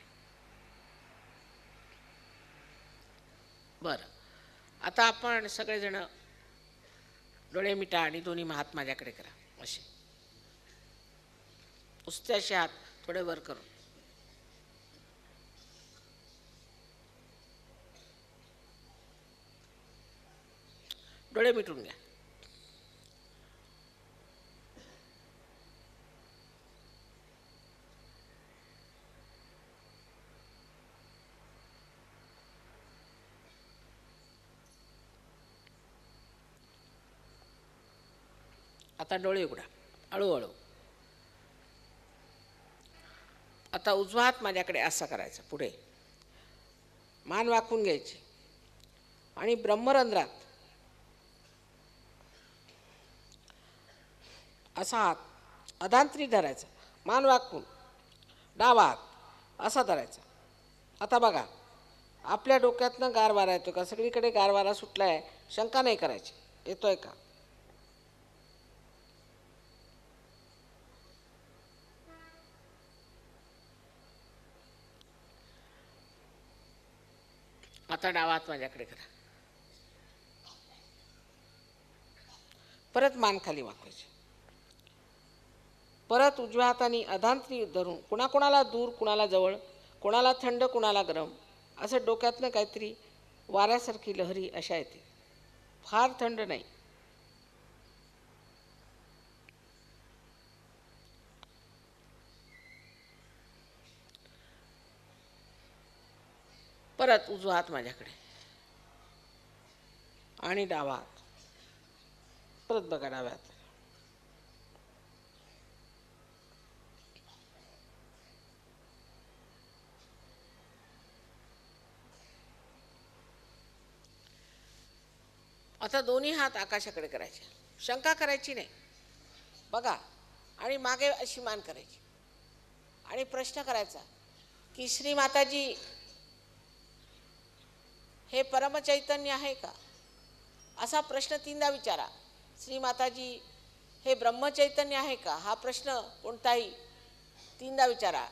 बरं, आता आपण सगळेजण डोळे मिटा आणि दोन्ही हात माझ्याकडे करा. असे नुसते असे हात थोडे वर करून. डोळे मिटून घ्या. आता डोळे उघडा हळूहळू. आता उजवा हात माझ्याकडे असा करायचा, पुढे मान वाकून घ्यायची आणि ब्रह्मरंध्रात असा हात अधांतरी धरायचा, मान वाकून. डावा हात असा धरायचा. आता बघा, आपल्या डोक्यातनं गार वारा येतो का? सगळीकडे गार वारा सुटला आहे, शंका नाही करायची. येतोय का? आता डावा हात माझ्याकडे करा. परत मान खाली वाकवायची. परत उजव्या हाताने अधांतरी धरून कुणाकुणाला दूर, कुणाला जवळ, कुणाला थंड, कुणाला गरम, असं डोक्यातनं काहीतरी वाऱ्यासारखी लहरी अशा येते. फार थंड नाही. परत उजवा हात माझ्याकडे आणि डावा हात. परत बघा डाव्या हात. आता दोन्ही हात आकाशाकडे करायचे, शंका करायची नाही. बघा, आणि मागे अशी मान करायची आणि प्रश्न करायचा की श्री माताजी हे परमचैतन्य आहे का? असा प्रश्न 3दा विचारा. श्री माताजी हे ब्रह्मचैतन्य आहे का? हा प्रश्न कोणताही 3दा विचारा.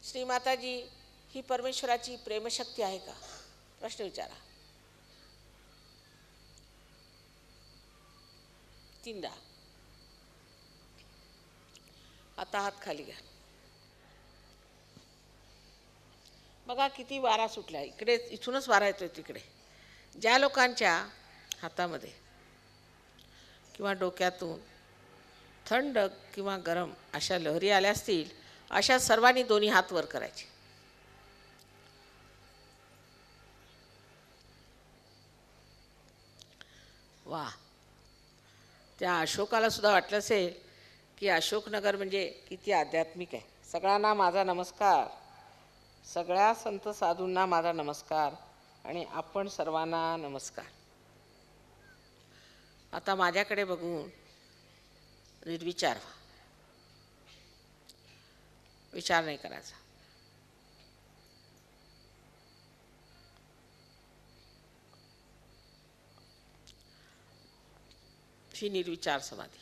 श्री माताजी ही परमेश्वराची प्रेमशक्ती आहे का? प्रश्न विचारा 3दा. आता हात खाली घ्या. बघा किती वारा सुटला. इकडे इथूनच वारा येतोय तिकडे. ज्या लोकांच्या हातामध्ये किंवा डोक्यातून थंड किंवा गरम अशा लहरी आल्या असतील, अशा सर्वांनी दोन्ही हात वर करायचे. वा, त्या अशोकाला सुद्धा वाटलं असेल की अशोकनगर म्हणजे किती आध्यात्मिक आहे. सगळ्यांना माझा नमस्कार. सगळ्या संत साधूंना माझा नमस्कार आणि आपण सर्वांना नमस्कार. आता माझ्याकडे बघून निर्विचार व्हा. विचार नाही करायचा. ही निर्विचार समाधी.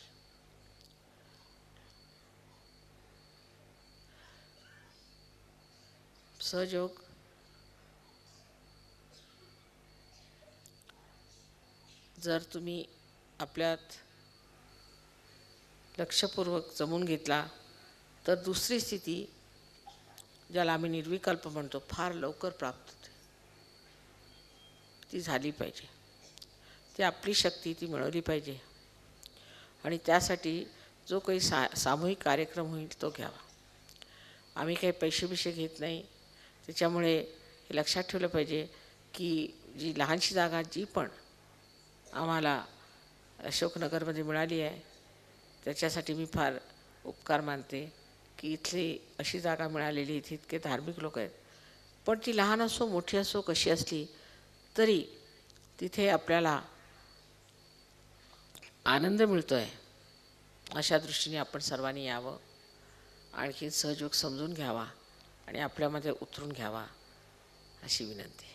सहयोग जर तुम्ही आपल्यात लक्षपूर्वक जमून घेतला तर दुसरी स्थिती, ज्याला आम्ही निर्विकल्प म्हणतो, फार लवकर प्राप्त होते. ती झाली पाहिजे. ती आपली शक्ती ती मिळवली पाहिजे. आणि त्यासाठी जो काही सामूहिक कार्यक्रम होईल तो घ्यावा. आम्ही काही पैसे घेत नाही. त्याच्यामुळे हे लक्षात ठेवलं पाहिजे की जी लहानशी जागा जी पण आम्हाला अशोकनगरमध्ये मिळाली आहे त्याच्यासाठी मी फार उपकार मानते की इथली अशी जागा मिळालेली, इथे इतके धार्मिक लोक आहेत. पण ती लहान असो मोठी असो कशी असली तरी तिथे आपल्याला आनंद मिळतो आहे. अशा दृष्टीने आपण सर्वांनी यावं, आणखी सहयोग समजून घ्यावा आणि आपल्यामध्ये उतरून घ्यावा अशी विनंती.